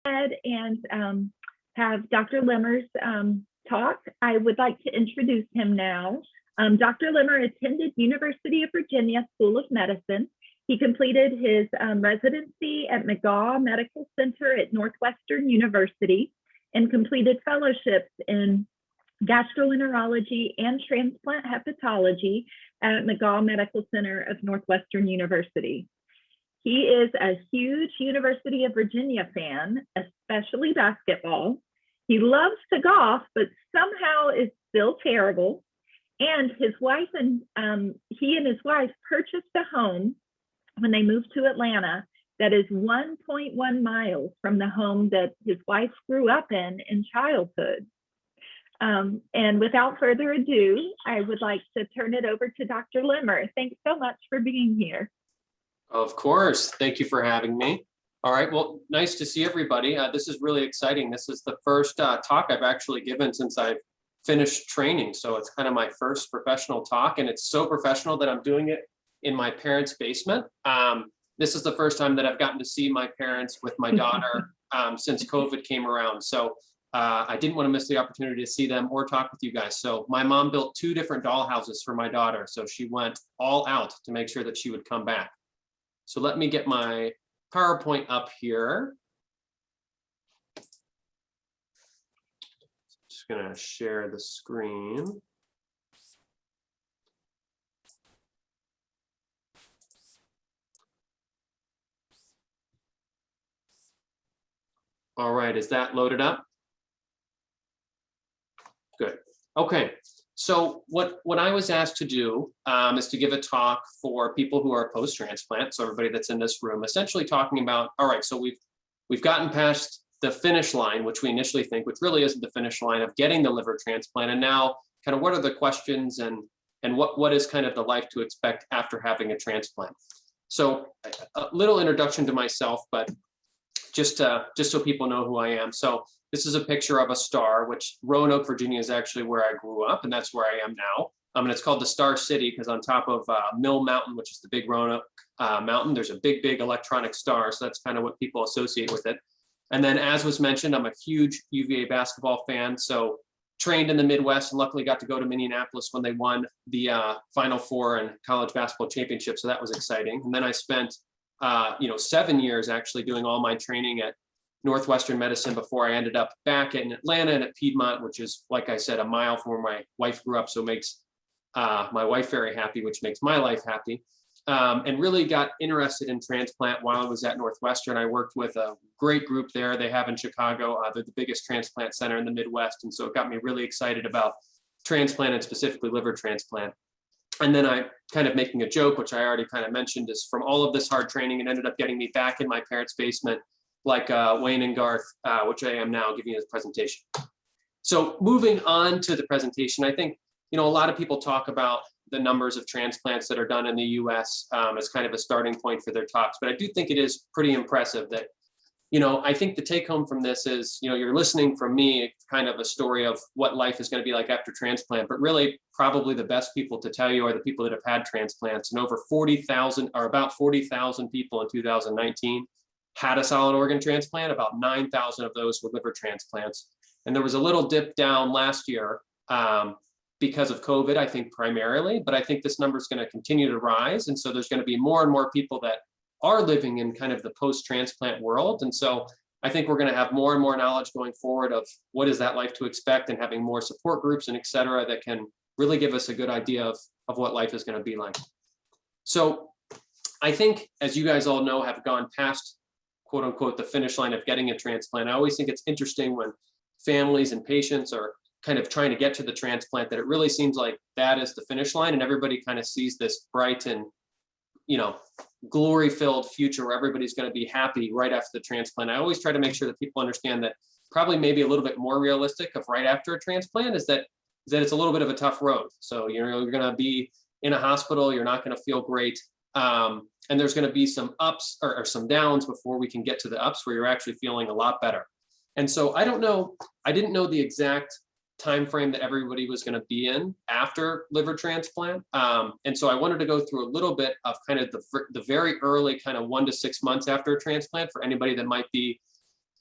ahead and have Dr. Lemmer's talk. I would like to introduce him now. Dr. Lemmer attended University of Virginia School of Medicine. He completed his residency at McGaw Medical Center at Northwestern University and completed fellowships in gastroenterology and transplant hepatology at McGaw Medical Center of Northwestern University. He is a huge University of Virginia fan, especially basketball. He loves to golf, but somehow is still terrible. And his wife and he and his wife purchased a home when they moved to Atlanta that is 1.1 miles from the home that his wife grew up in childhood. And without further ado, I would like to turn it over to Dr. Lemmer. Thanks so much for being here. Of course. Thank you for having me. All right. Well, nice to see everybody. This is really exciting. This is the first talk I've actually given since I've finished training. So it's kind of my first professional talk, and it's so professional that I'm doing it in my parents' basement. This is the first time that I've gotten to see my parents with my daughter since COVID came around. So I didn't want to miss the opportunity to see them or talk with you guys. So my mom built 2 different doll houses for my daughter. So she went all out to make sure that she would come back. So let me get my PowerPoint up here. Just gonna share the screen. All right, is that loaded up? Good. Okay. So what I was asked to do is to give a talk for people who are post-transplant, so everybody that's in this room, essentially talking about, all right, so we've gotten past the finish line, which we initially think, which really isn't the finish line of getting the liver transplant, and now kind of what are the questions and what is kind of the life to expect after having a transplant. So a little introduction to myself, but just so people know who I am. So this is a picture of a star, which Roanoke, Virginia is actually where I grew up, and that's where I am now. And it's called the Star City because on top of Mill Mountain, which is the big Roanoke mountain, there's a big electronic star. So that's kind of what people associate with it. And then, as was mentioned, I'm a huge UVA basketball fan. So trained in the Midwest and luckily got to go to Minneapolis when they won the Final Four and college basketball championship. So that was exciting. And then I spent 7 years actually doing all my training at Northwestern Medicine before I ended up back in Atlanta and at Piedmont, which is, like I said, a mile from where my wife grew up. So it makes my wife very happy, which makes my life happy. And really got interested in transplant while I was at Northwestern. I worked with a great group there they have in Chicago. They're the biggest transplant center in the Midwest. And so it got me really excited about transplant and specifically liver transplant. And then I kind of making a joke, which I already kind of mentioned, is from all of this hard training, it ended up getting me back in my parents' basement, like Wayne and Garth, which I am now giving you this presentation. So moving on to the presentation, I think, a lot of people talk about the numbers of transplants that are done in the US as kind of a starting point for their talks, but I do think it is pretty impressive that, I think the take home from this is, you're listening from me, kind of a story of what life is going to be like after transplant, but really probably the best people to tell you are the people that have had transplants. And over 40,000 or about 40,000 people in 2019 had a solid organ transplant. About 9,000 of those were liver transplants. And there was a little dip down last year because of COVID, I think primarily, but I think this number is going to continue to rise. And so there's going to be more and more people that are living in kind of the post-transplant world. And so I think we're going to have more and more knowledge going forward of what is that life to expect, and having more support groups and et cetera that can really give us a good idea of what life is going to be like. So I think, as you guys all know, have gone past, quote unquote, the finish line of getting a transplant. I always think it's interesting when families and patients are kind of trying to get to the transplant, that it really seems like that is the finish line, and everybody kind of sees this bright and, glory-filled future where everybody's going to be happy right after the transplant. I always try to make sure that people understand that probably maybe a little bit more realistic of right after a transplant is that it's a little bit of a tough road. So, you're going to be in a hospital, you're not going to feel great. And there's going to be some ups or some downs before we can get to the ups where you're actually feeling a lot better. And so I didn't know the exact time frame that everybody was going to be in after liver transplant. And so I wanted to go through a little bit of kind of the very early kind of 1 to 6 months after a transplant for anybody that might be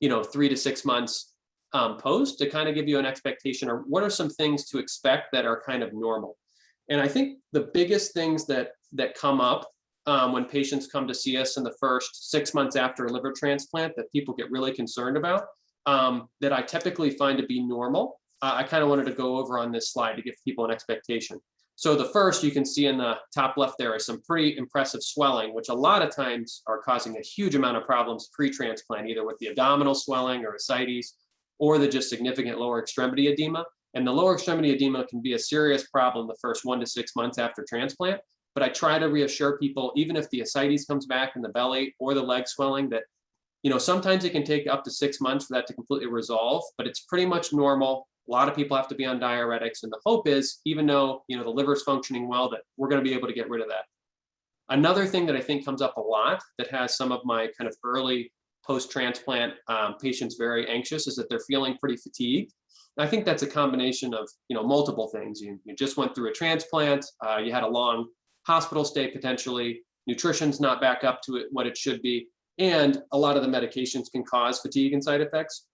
3 to 6 months post, to kind of give you an expectation, or what are some things to expect that are kind of normal. And I think the biggest things that come up when patients come to see us in the first 6 months after a liver transplant that people get really concerned about, that I typically find to be normal, I kind of wanted to go over on this slide to give people an expectation. So the first, you can see in the top left there is some pretty impressive swelling, which a lot of times are causing a huge amount of problems pre-transplant, either with the abdominal swelling or ascites, or the just significant lower extremity edema. And the lower extremity edema can be a serious problem the first 1 to 6 months after transplant. But I try to reassure people, even if the ascites comes back in the belly or the leg swelling, that sometimes it can take up to 6 months for that to completely resolve, but it's pretty much normal. A lot of people have to be on diuretics, and the hope is, even though the liver's functioning well, that we're going to be able to get rid of that. Another thing that I think comes up a lot that has some of my kind of early post-transplant patients very anxious is that they're feeling pretty fatigued. And I think that's a combination of multiple things. You just went through a transplant, you had a long hospital stay potentially, nutrition's not back up to what it should be, and a lot of the medications can cause fatigue and side effects.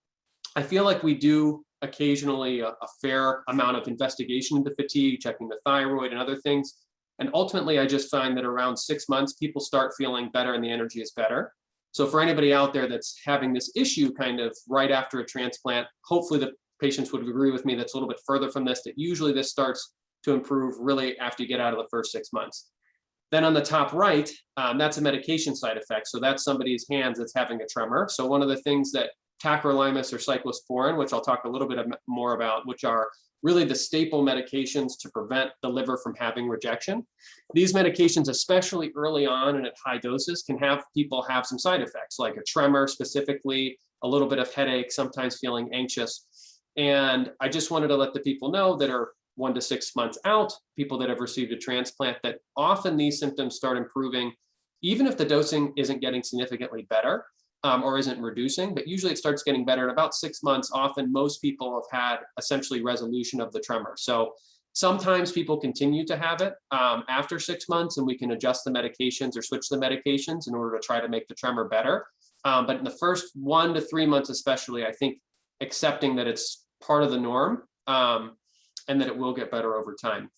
I feel like we do occasionally a fair amount of investigation into fatigue, checking the thyroid and other things. And ultimately, I just find that around 6 months, people start feeling better and the energy is better. So for anybody out there that's having this issue kind of right after a transplant, hopefully the patients would agree with me that's a little bit further from this, that usually this starts to improve really after you get out of the first 6 months. Then on the top right, that's a medication side effect. So that's somebody's hands that's having a tremor. So one of the things that tacrolimus or cyclosporin, which I'll talk a little bit more about, which are really the staple medications to prevent the liver from having rejection. These medications, especially early on and at high doses, can have people have some side effects, like a tremor specifically, a little bit of headache, sometimes feeling anxious. And I just wanted to let the people know that are 1 to 6 months out, people that have received a transplant, that often these symptoms start improving, even if the dosing isn't getting significantly better. Or isn't reducing, but usually it starts getting better in about 6 months. Often most people have had essentially resolution of the tremor. So sometimes people continue to have it after 6 months, and we can adjust the medications or switch the medications in order to try to make the tremor better. But in the first 1 to 3 months especially, I think accepting that it's part of the norm and that it will get better over time.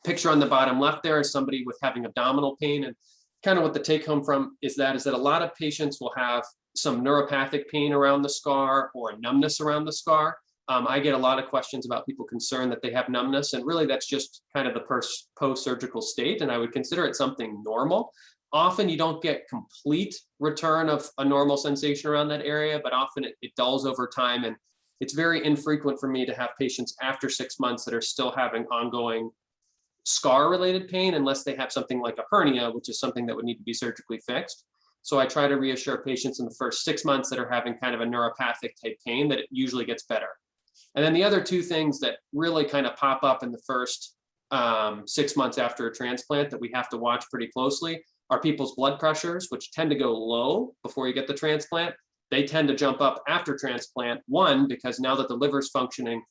Picture on the bottom left there is somebody with having abdominal pain, and kind of what the take home from is that a lot of patients will have some neuropathic pain around the scar or numbness around the scar. I get a lot of questions about people concerned that they have numbness, and really that's just kind of the post-surgical state, and I would consider it something normal. Often you don't get complete return of a normal sensation around that area, but often it dulls over time, and it's very infrequent for me to have patients after 6 months that are still having ongoing scar-related pain, unless they have something like a hernia, which is something that would need to be surgically fixed. So I try to reassure patients in the first 6 months that are having kind of a neuropathic type pain that it usually gets better. And then the other two things that really kind of pop up in the first 6 months after a transplant that we have to watch pretty closely are people's blood pressures, which tend to go low before you get the transplant. They tend to jump up after transplant, one, because now that the liver's functioning,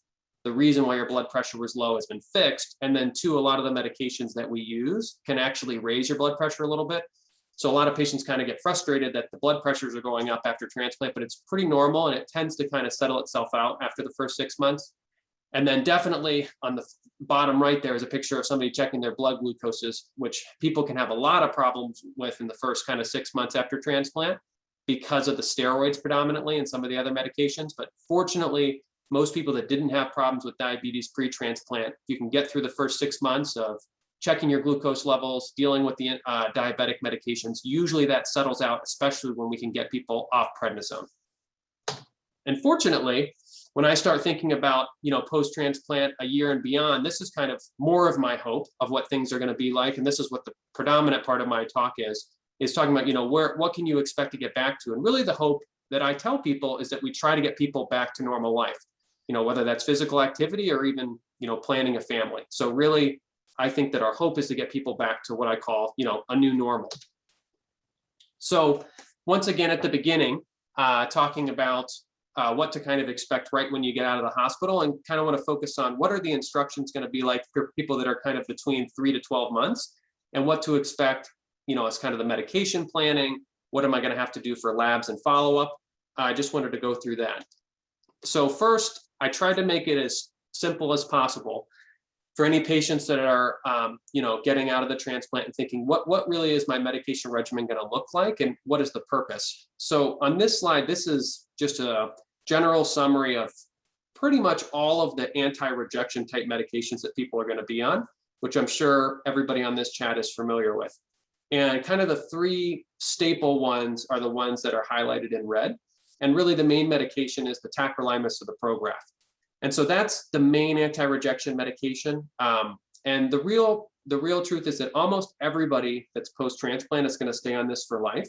the reason why your blood pressure was low has been fixed. And then two, a lot of the medications that we use can actually raise your blood pressure a little bit. So a lot of patients kind of get frustrated that the blood pressures are going up after transplant, but it's pretty normal and it tends to kind of settle itself out after the first 6 months. And then definitely on the bottom right, there is a picture of somebody checking their blood glucoses, which people can have a lot of problems with in the first kind of 6 months after transplant because of the steroids predominantly and some of the other medications. But fortunately, most people that didn't have problems with diabetes pre-transplant, you can get through the first 6 months of checking your glucose levels, dealing with the diabetic medications. Usually that settles out, especially when we can get people off prednisone. And fortunately, when I start thinking about, post-transplant a year and beyond, this is kind of more of my hope of what things are going to be like. And this is what the predominant part of my talk is talking about, what can you expect to get back to? And really the hope that I tell people is that we try to get people back to normal life, whether that's physical activity or even, planning a family. So really, I think that our hope is to get people back to what I call, a new normal. So once again, at the beginning, talking about what to kind of expect right when you get out of the hospital, and kind of want to focus on what are the instructions going to be like for people that are kind of between 3 to 12 months and what to expect, as kind of the medication planning. What am I going to have to do for labs and follow-up? I just wanted to go through that. So first, I tried to make it as simple as possible for any patients that are, getting out of the transplant and thinking, what really is my medication regimen going to look like, and what is the purpose? So on this slide, this is just a general summary of pretty much all of the anti-rejection type medications that people are going to be on, which I'm sure everybody on this chat is familiar with. And kind of the three staple ones are the ones that are highlighted in red. And really the main medication is the tacrolimus or the Prograf. And so that's the main anti-rejection medication. And the real truth is that almost everybody that's post-transplant is going to stay on this for life.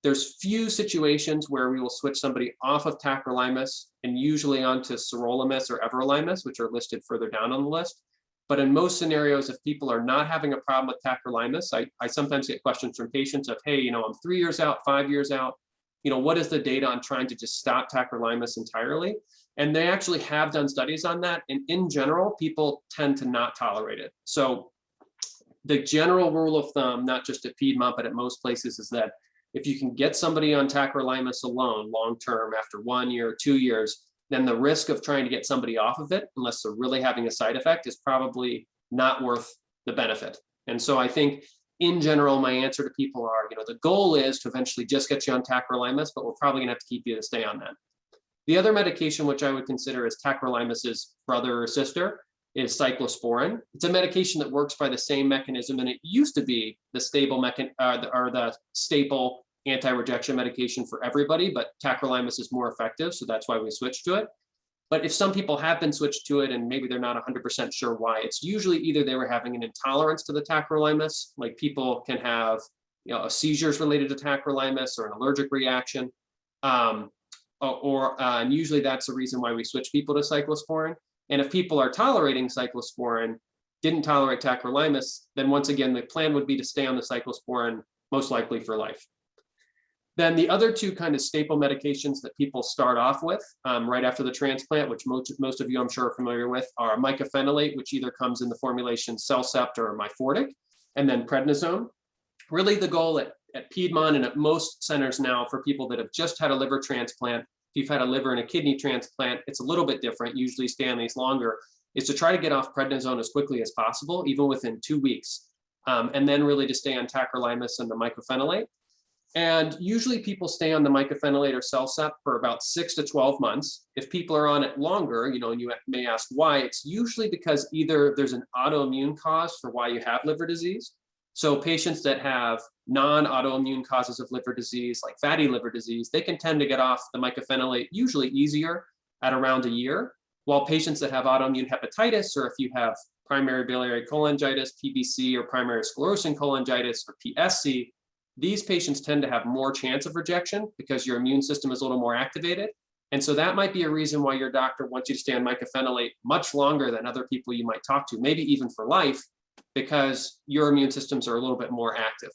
There's few situations where we will switch somebody off of tacrolimus and usually onto sirolimus or everolimus, which are listed further down on the list. But in most scenarios, if people are not having a problem with tacrolimus, I sometimes get questions from patients of, hey, I'm 3 years out, 5 years out. What is the data on trying to just stop tacrolimus entirely? And they actually have done studies on that. And in general, people tend to not tolerate it. So the general rule of thumb, not just at Piedmont, but at most places, is that if you can get somebody on tacrolimus alone long-term after 1 year, 2 years, then the risk of trying to get somebody off of it, unless they're really having a side effect, is probably not worth the benefit. And so I think in general, my answer to people are, the goal is to eventually just get you on tacrolimus, but we're probably gonna have to keep you to stay on that. The other medication, which I would consider as tacrolimus's brother or sister, is cyclosporin. It's a medication that works by the same mechanism, and it used to be the the staple anti-rejection medication for everybody, but tacrolimus is more effective, so that's why we switched to it. But if some people have been switched to it and maybe they're not 100% sure why, it's usually either they were having an intolerance to the tacrolimus, like people can have a seizures related to tacrolimus or an allergic reaction, and usually that's the reason why we switch people to cyclosporin. And if people are tolerating cyclosporin, didn't tolerate tacrolimus, then once again, the plan would be to stay on the cyclosporin, most likely for life. Then the other two kind of staple medications that people start off with right after the transplant, which most of you I'm sure are familiar with, are mycophenolate, which either comes in the formulation Cellcept or Myfortic, and then prednisone. Really the goal at Piedmont and at most centers now for people that have just had a liver transplant, if you've had a liver and a kidney transplant, it's a little bit different, usually stay on these longer, is to try to get off prednisone as quickly as possible, even within 2 weeks, and then really to stay on tacrolimus and the mycophenolate. And usually people stay on the mycophenolate or Cellcept for about 6 to 12 months. If people are on it longer, and you may ask why, it's usually because either there's an autoimmune cause for why you have liver disease. So patients that have non-autoimmune causes of liver disease, like fatty liver disease, they can tend to get off the mycophenolate usually easier at around a year, while patients that have autoimmune hepatitis, or if you have primary biliary cholangitis, PBC, or primary sclerosing cholangitis, or PSC, these patients tend to have more chance of rejection because your immune system is a little more activated. And so that might be a reason why your doctor wants you to stay on mycophenolate much longer than other people you might talk to, maybe even for life, because your immune systems are a little bit more active.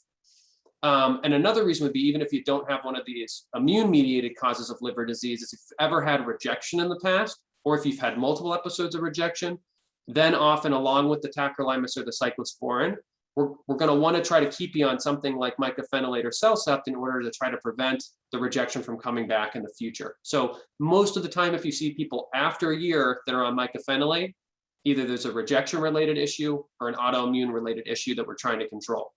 And another reason would be, even if you don't have one of these immune-mediated causes of liver disease, is if you've ever had rejection in the past, or if you've had multiple episodes of rejection, then often along with the tacrolimus or the cyclosporin, we're going to want to try to keep you on something like mycophenolate or Cellcept in order to try to prevent the rejection from coming back in the future. So most of the time, if you see people after a year that are on mycophenolate, either there's a rejection-related issue or an autoimmune-related issue that we're trying to control.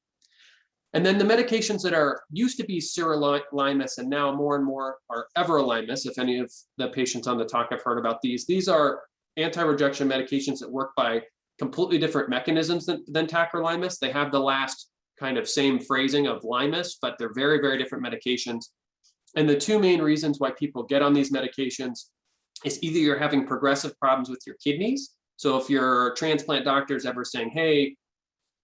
And then the medications that are used to be sirolimus and now more and more are everolimus, if any of the patients on the talk have heard about these are anti-rejection medications that work by completely different mechanisms than tacrolimus. They have the last kind of same phrasing of limus, but they're very, very different medications. And the two main reasons why people get on these medications is either you're having progressive problems with your kidneys. So if your transplant doctor is ever saying, hey,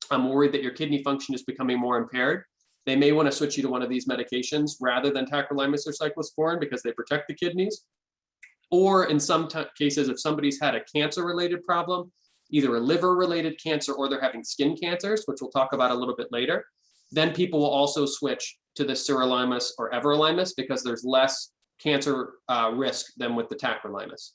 I'm worried that your kidney function is becoming more impaired, they may want to switch you to one of these medications rather than tacrolimus or cyclosporin because they protect the kidneys. Or in some cases, if somebody's had a cancer-related problem, either a liver-related cancer or they're having skin cancers, which we'll talk about a little bit later, then people will also switch to the sirolimus or everolimus because there's less cancer risk than with the tacrolimus.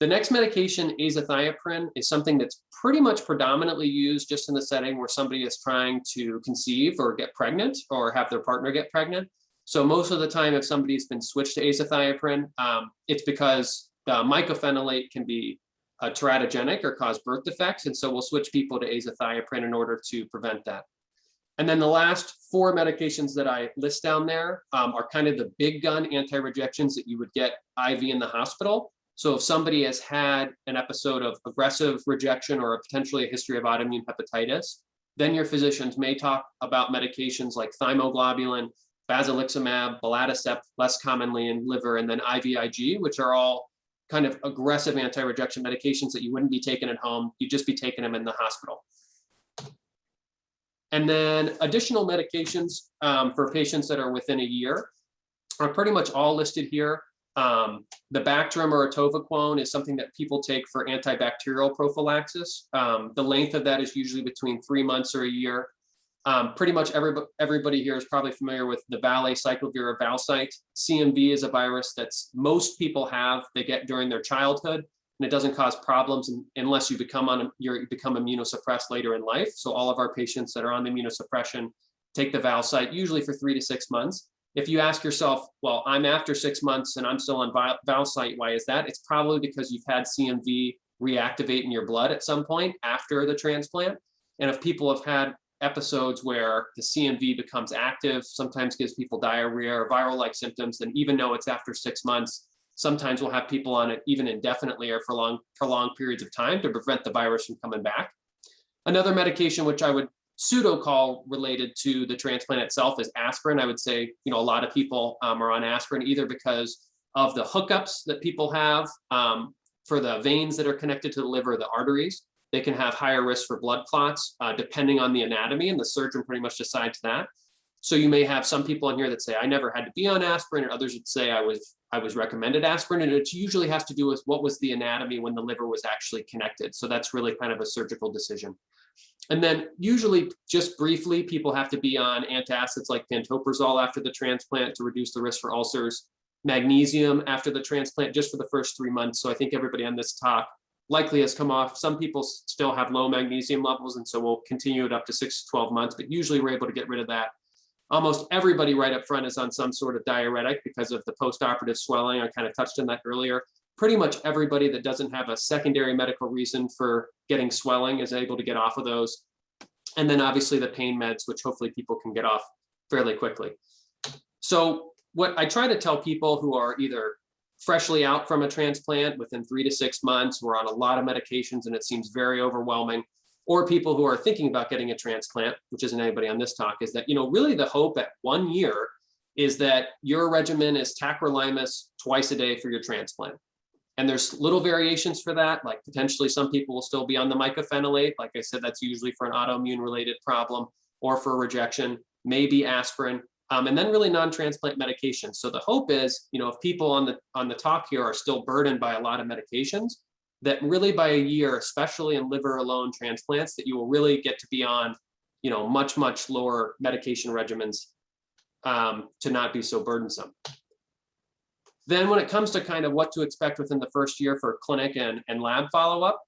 The next medication, azathioprine, is something that's pretty much predominantly used just in the setting where somebody is trying to conceive or get pregnant or have their partner get pregnant. So most of the time, if somebody's been switched to azathioprine, it's because the mycophenolate can be teratogenic or cause birth defects. And so we'll switch people to azathioprine in order to prevent that. And then the last 4 medications that I list down there are kind of the big gun anti-rejections that you would get IV in the hospital. So if somebody has had an episode of aggressive rejection or potentially a history of autoimmune hepatitis, then your physicians may talk about medications like thymoglobulin, basiliximab, belatacept, less commonly in liver, and then IVIG, which are all kind of aggressive anti-rejection medications that you wouldn't be taking at home. You'd just be taking them in the hospital. And then additional medications for patients that are within a year are pretty much all listed here. The Bactrim or atovaquone is something that people take for antibacterial prophylaxis. The length of that is usually between 3 months or a year. Pretty much everybody here is probably familiar with the cyclovir or Valcyte. CMV is a virus that's most people have, they get during their childhood, and it doesn't cause problems unless you become immunosuppressed later in life. So all of our patients that are on immunosuppression take the Valcyte usually for 3 to 6 months. If you ask yourself, well, I'm after 6 months and I'm still on Valcyte, why is that? It's probably because you've had CMV reactivate in your blood at some point after the transplant. And if people have had episodes where the CMV becomes active, sometimes gives people diarrhea or viral-like symptoms, then even though it's after 6 months, sometimes we'll have people on it even indefinitely or for prolonged periods of time to prevent the virus from coming back. Another medication, which I would pseudo call related to the transplant itself, is aspirin. I would say, a lot of people are on aspirin either because of the hookups that people have for the veins that are connected to the liver, the arteries. They can have higher risk for blood clots depending on the anatomy, and the surgeon pretty much decides that. So you may have some people in here that say, I never had to be on aspirin, and others would say I was recommended aspirin, and it usually has to do with what was the anatomy when the liver was actually connected. So that's really kind of a surgical decision. And then usually, just briefly, people have to be on antacids like pantoprazole after the transplant to reduce the risk for ulcers, magnesium after the transplant just for the first 3 months. So I think everybody on this talk likely has come off. Some people still have low magnesium levels, and so we'll continue it up to 6 to 12 months, but usually we're able to get rid of that. Almost everybody right up front is on some sort of diuretic because of the post-operative swelling. I kind of touched on that earlier. Pretty much everybody that doesn't have a secondary medical reason for getting swelling is able to get off of those. And then obviously the pain meds, which hopefully people can get off fairly quickly. So what I try to tell people who are either freshly out from a transplant within 3 to 6 months, who are on a lot of medications and it seems very overwhelming, or people who are thinking about getting a transplant, which isn't anybody on this talk, is that, really the hope at 1 year is that your regimen is tacrolimus twice a day for your transplant. And there's little variations for that, like potentially some people will still be on the mycophenolate. Like I said, that's usually for an autoimmune related problem or for rejection, maybe aspirin, and then really non-transplant medications. So the hope is, if people on the talk here are still burdened by a lot of medications, that really by a year, especially in liver alone transplants, that you will really get to be on, much, much lower medication regimens to not be so burdensome. Then when it comes to kind of what to expect within the first year for clinic and lab follow-up,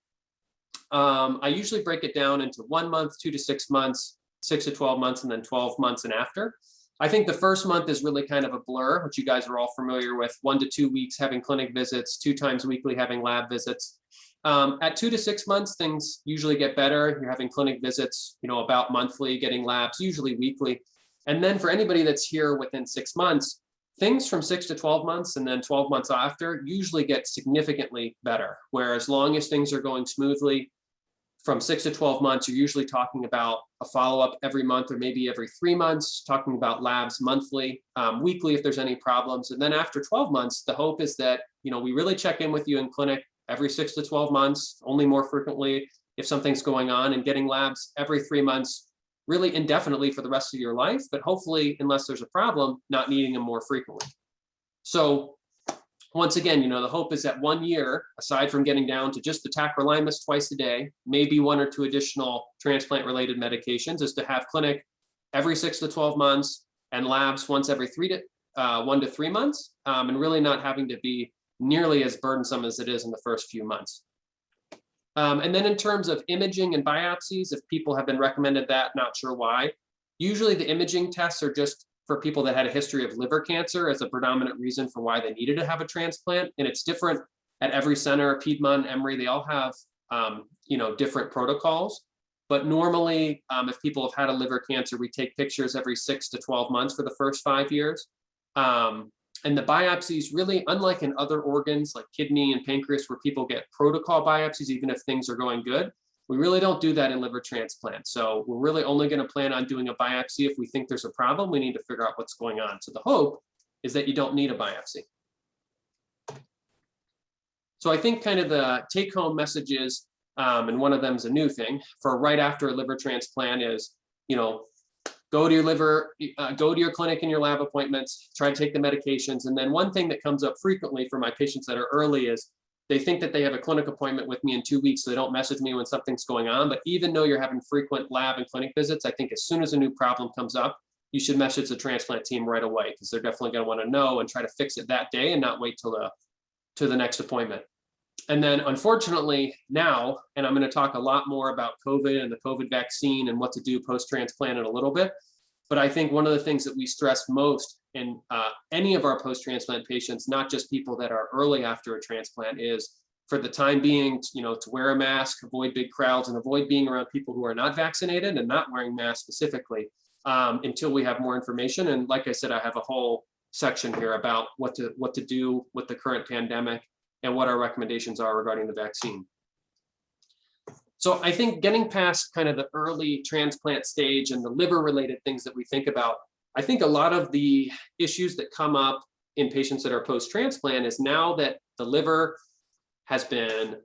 I usually break it down into 1 month, 2 to 6 months, 6 to 12 months, and then 12 months and after. I think the first month is really kind of a blur, which you guys are all familiar with, 1 to 2 weeks having clinic visits, 2 times weekly having lab visits. At 2 to 6 months, things usually get better. You're having clinic visits, about monthly, getting labs, usually weekly. And then for anybody that's here within 6 months, things from 6 to 12 months and then 12 months after usually get significantly better. Where as long as things are going smoothly, from 6 to 12 months, you're usually talking about a follow-up every month or maybe every 3 months, talking about labs monthly, weekly if there's any problems. And then after 12 months, the hope is that, we really check in with you in clinic every 6 to 12 months, only more frequently if something's going on, and getting labs every 3 months, really indefinitely for the rest of your life, but hopefully, unless there's a problem, not needing them more frequently. So once again, the hope is that 1 year, aside from getting down to just the tacrolimus twice a day, maybe 1 or 2 additional transplant-related medications, is to have clinic every 6 to 12 months and labs once every 1 to 3 months, and really not having to be nearly as burdensome as it is in the first few months. And then in terms of imaging and biopsies, if people have been recommended that, not sure why, usually the imaging tests are just for people that had a history of liver cancer as a predominant reason for why they needed to have a transplant. And it's different at every center. Piedmont, Emory, they all have different protocols. But normally, if people have had a liver cancer, we take pictures every 6 to 12 months for the first 5 years. And the biopsies, really, unlike in other organs like kidney and pancreas, where people get protocol biopsies, even if things are going good, we really don't do that in liver transplant. So we're really only going to plan on doing a biopsy if we think there's a problem. We need to figure out what's going on. So the hope is that you don't need a biopsy. So I think kind of the take-home messages, and one of them is a new thing for right after a liver transplant is, go to your clinic and your lab appointments, try to take the medications. And then one thing that comes up frequently for my patients that are early is they think that they have a clinic appointment with me in 2 weeks, so they don't message me when something's going on. But even though you're having frequent lab and clinic visits, I think as soon as a new problem comes up, you should message the transplant team right away, because they're definitely going to want to know and try to fix it that day and not wait till the next appointment. And then unfortunately now, and I'm going to talk a lot more about COVID and the COVID vaccine and what to do post-transplant in a little bit. But I think one of the things that we stress most in any of our post-transplant patients, not just people that are early after a transplant, is for the time being, to wear a mask, avoid big crowds, and avoid being around people who are not vaccinated and not wearing masks specifically until we have more information. And like I said, I have a whole section here about what to do with the current pandemic and what our recommendations are regarding the vaccine. So I think getting past kind of the early transplant stage and the liver-related things that we think about, I think a lot of the issues that come up in patients that are post-transplant is now that the liver has been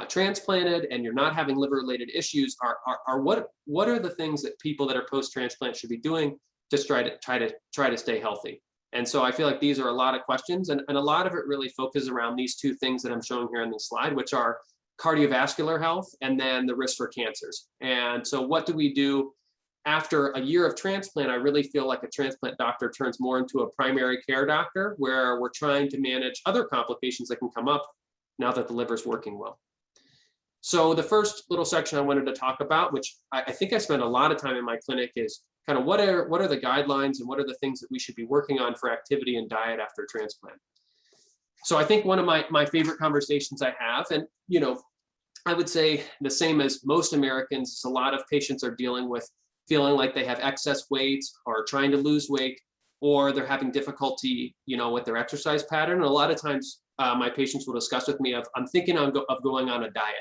transplanted and you're not having liver-related issues, are what are the things that people that are post-transplant should be doing to try to stay healthy? And so I feel like these are a lot of questions, and a lot of it really focuses around these two things that I'm showing here on the slide, which are cardiovascular health and then the risk for cancers. And so what do we do after a year of transplant? I really feel like a transplant doctor turns more into a primary care doctor, where we're trying to manage other complications that can come up now that the liver's working well. So the first little section I wanted to talk about, which I think I spend a lot of time in my clinic, is kind of what are the guidelines and what are the things that we should be working on for activity and diet after transplant. So I think one of my favorite conversations I have, and I would say the same as most Americans, a lot of patients are dealing with feeling like they have excess weight or trying to lose weight, or they're having difficulty, with their exercise pattern. And a lot of times my patients will discuss with me I'm thinking of going on a diet.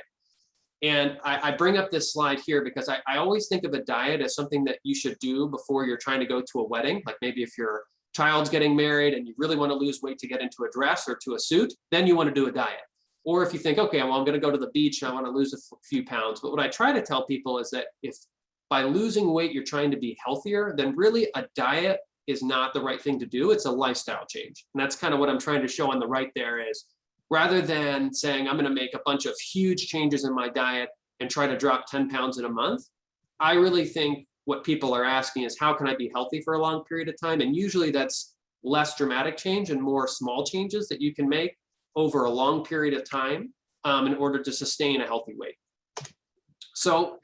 And I bring up this slide here because I always think of a diet as something that you should do before you're trying to go to a wedding. Like maybe if your child's getting married and you really want to lose weight to get into a dress or to a suit, then you want to do a diet. Or if you think, okay, well, I'm going to go to the beach and I want to lose a few pounds. But what I try to tell people is that if by losing weight you're trying to be healthier, then really a diet is not the right thing to do. It's a lifestyle change. And that's kind of what I'm trying to show on the right there is, rather than saying I'm going to make a bunch of huge changes in my diet and try to drop 10 pounds in a month, I really think what people are asking is, how can I be healthy for a long period of time? And usually that's less dramatic change and more small changes that you can make over a long period of time in order to sustain a healthy weight. So,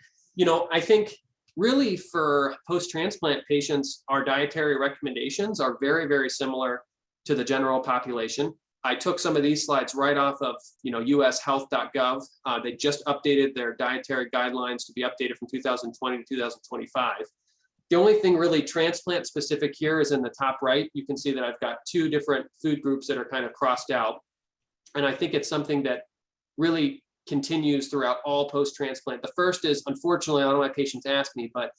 I think really for post-transplant patients, our dietary recommendations are very, very similar to the general population. I took some of these slides right off of ushealth.gov. They just updated their dietary guidelines to be updated from 2020 to 2025. The only thing really transplant specific here is in the top right. You can see that I've got two different food groups that are kind of crossed out. And I think it's something that really continues throughout all post-transplant. The first is, unfortunately, a lot of my patients ask me, but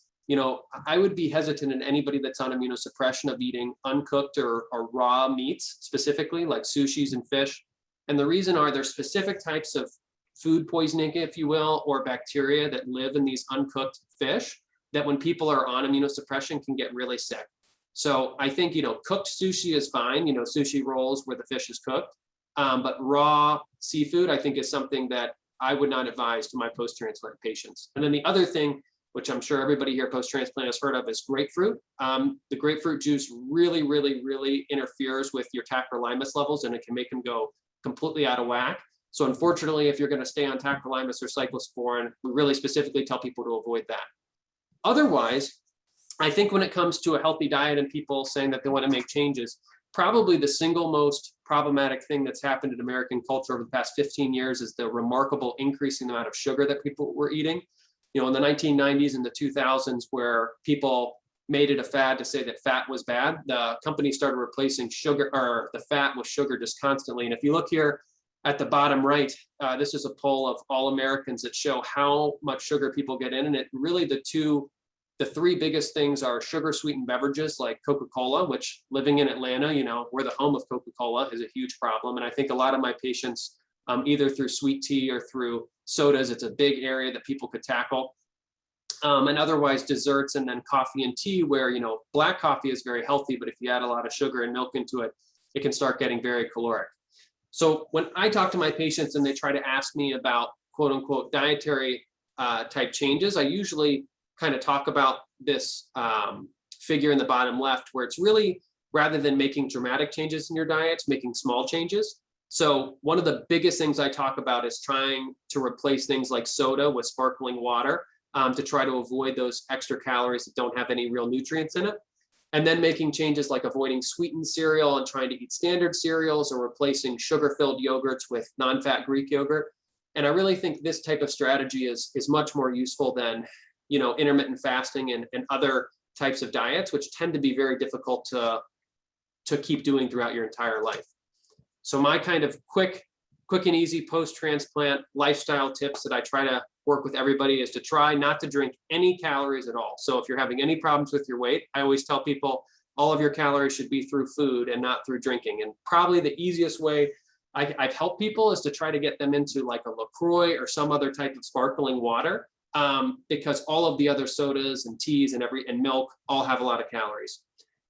I would be hesitant in anybody that's on immunosuppression of eating uncooked or raw meats, specifically like sushis and fish. And the reason are there's specific types of food poisoning, if you will, or bacteria that live in these uncooked fish that when people are on immunosuppression can get really sick. So I think, cooked sushi is fine, sushi rolls where the fish is cooked. But raw seafood, I think, is something that I would not advise to my post-transplant patients. And then the other thing, which I'm sure everybody here post-transplant has heard of, is grapefruit. The grapefruit juice really, really, really interferes with your tacrolimus levels, and it can make them go completely out of whack. So unfortunately, if you're going to stay on tacrolimus or cyclosporin, we really specifically tell people to avoid that. Otherwise, I think when it comes to a healthy diet and people saying that they want to make changes, probably the single most problematic thing that's happened in American culture over the past 15 years is the remarkable increasing amount of sugar that people were eating. You know, in the 1990s and the 2000s, where people made it a fad to say that fat was bad, the company started replacing sugar or the fat with sugar just constantly. And if you look here at the bottom right, this is a poll of all Americans that show how much sugar people get in. And it really, the three biggest things are sugar sweetened beverages like Coca-Cola, which living in Atlanta, you know, we're the home of Coca-Cola, is a huge problem. And I think a lot of my patients, either through sweet tea or through sodas, it's a big area that people could tackle. And otherwise desserts, and then coffee and tea, where, you know, black coffee is very healthy, but if you add a lot of sugar and milk into it, it can start getting very caloric. So when I talk to my patients and they try to ask me about quote unquote dietary type changes, I usually kind of talk about this figure in the bottom left, where it's really, rather than making dramatic changes in your diet, making small changes. So one of the biggest things I talk about is trying to replace things like soda with sparkling water, to try to avoid those extra calories that don't have any real nutrients in it. And then making changes like avoiding sweetened cereal and trying to eat standard cereals, or replacing sugar-filled yogurts with non-fat Greek yogurt. And I really think this type of strategy is much more useful than, you know, intermittent fasting and other types of diets, which tend to be very difficult to keep doing throughout your entire life. So my kind of quick and easy post-transplant lifestyle tips that I try to work with everybody is to try not to drink any calories at all. So if you're having any problems with your weight, I always tell people all of your calories should be through food and not through drinking. And probably the easiest way I've helped people is to try to get them into like a LaCroix or some other type of sparkling water, because all of the other sodas and teas and milk all have a lot of calories.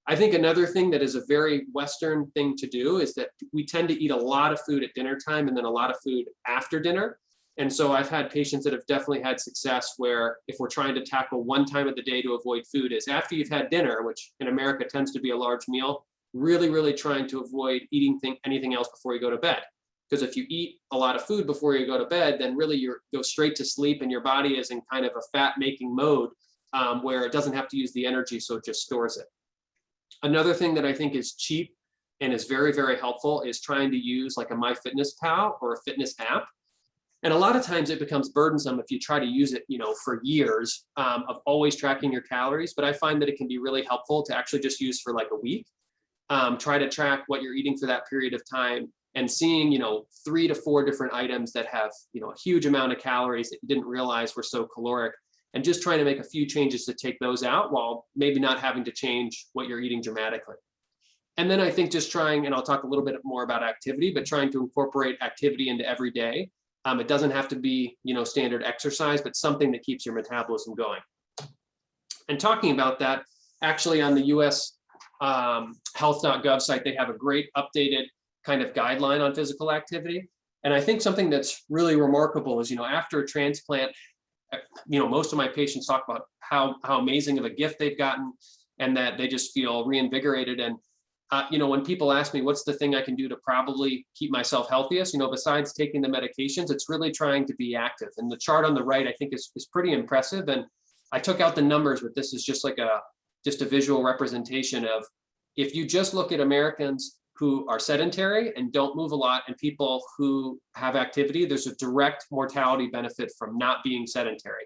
I think another thing that is a very Western thing to do is that we tend to eat a lot of food at dinner time and then a lot of food after dinner. And so I've had patients that have definitely had success where, if we're trying to tackle one time of the day to avoid food, is after you've had dinner, which in America tends to be a large meal, really trying to avoid eating anything else before you go to bed. Because if you eat a lot of food before you go to bed, then really you go straight to sleep and your body is in kind of a fat making mode, where it doesn't have to use the energy, so it just stores it. Another thing that I think is cheap and is very helpful is trying to use like a MyFitnessPal or a fitness app. And a lot of times it becomes burdensome if you try to use it, you know, for years, of always tracking your calories. But I find that it can be really helpful to actually just use for like a week. Try to track what you're eating for that period of time, and seeing, you know, 3 to 4 different items that have, you know, a huge amount of calories that you didn't realize were so caloric, and just trying to make a few changes to take those out while maybe not having to change what you're eating dramatically. And then I think just trying, and I'll talk a little bit more about activity, but trying to incorporate activity into every day. It doesn't have to be, you know, standard exercise, but something that keeps your metabolism going. And talking about that, actually on the US health.gov site, they have a great updated kind of guideline on physical activity. And I think something that's really remarkable is, you know, after a transplant, you know, most of my patients talk about how amazing of a gift they've gotten, and that they just feel reinvigorated. And you know, when people ask me what's the thing I can do to probably keep myself healthiest, you know, besides taking the medications, it's really trying to be active. And the chart on the right, I think is pretty impressive. And I took out the numbers, but this is just like a visual representation of, if you just look at Americans who are sedentary and don't move a lot, and people who have activity, there's a direct mortality benefit from not being sedentary.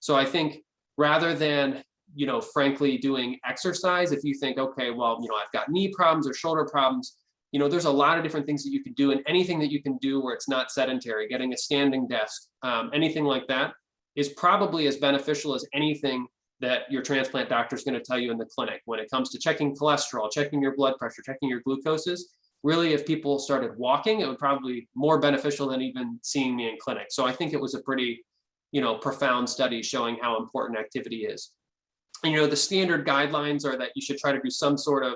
So I think rather than, you know, frankly, doing exercise, if you think, okay, well, you know, I've got knee problems or shoulder problems, you know, there's a lot of different things that you can do, and anything that you can do where it's not sedentary, getting a standing desk, anything like that is probably as beneficial as anything that your transplant doctor is going to tell you in the clinic when it comes to checking cholesterol, checking your blood pressure, checking your glucoses. Really, if people started walking, it would probably be more beneficial than even seeing me in clinic. So I think it was a pretty, you know, profound study showing how important activity is. And, you know, the standard guidelines are that you should try to do some sort of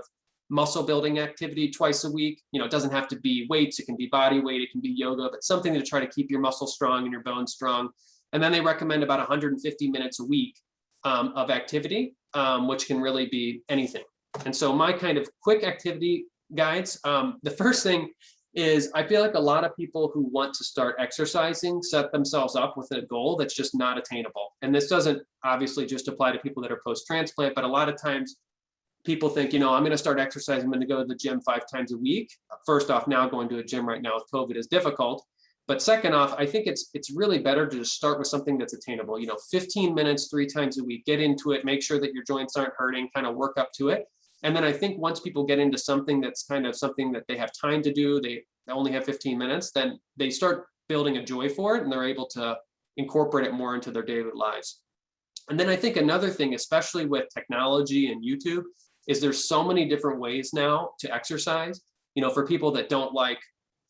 muscle building activity twice a week. You know, it doesn't have to be weights, it can be body weight, it can be yoga, but something to try to keep your muscles strong and your bones strong. And then they recommend about 150 minutes a week of activity, which can really be anything. And so my kind of quick activity guides, the first thing is I feel like a lot of people who want to start exercising set themselves up with a goal that's just not attainable. And this doesn't obviously just apply to people that are post-transplant, but a lot of times people think, I'm going to start exercising, I'm going to go to the gym 5 times a week. First off, now going to a gym right now with COVID is difficult. But second off, I think it's really better to just start with something that's attainable. 15 minutes, 3 times a week, get into it, make sure that your joints aren't hurting, kind of work up to it. And then I think once people get into something that's kind of something that they have time to do, they only have 15 minutes, then they start building a joy for it and they're able to incorporate it more into their daily lives. And then I think another thing, especially with technology and YouTube, is there's so many different ways now to exercise. For people that don't like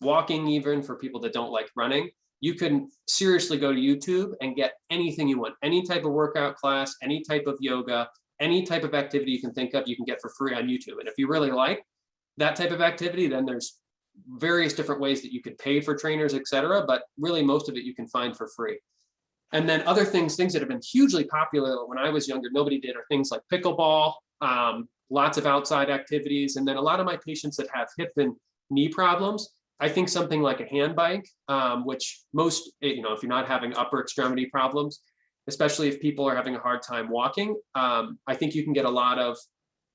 walking, even for people that don't like running, you can seriously go to YouTube and get anything you want, any type of workout class, any type of yoga, any type of activity you can think of, you can get for free on YouTube. And if you really like that type of activity, then there's various different ways that you could pay for trainers, et cetera, but really most of it you can find for free. And then other things that have been hugely popular when I was younger, nobody did, are things like pickleball, lots of outside activities. And then a lot of my patients that have hip and knee problems, I think something like a hand bike, which most, if you're not having upper extremity problems, especially if people are having a hard time walking, I think you can get a lot of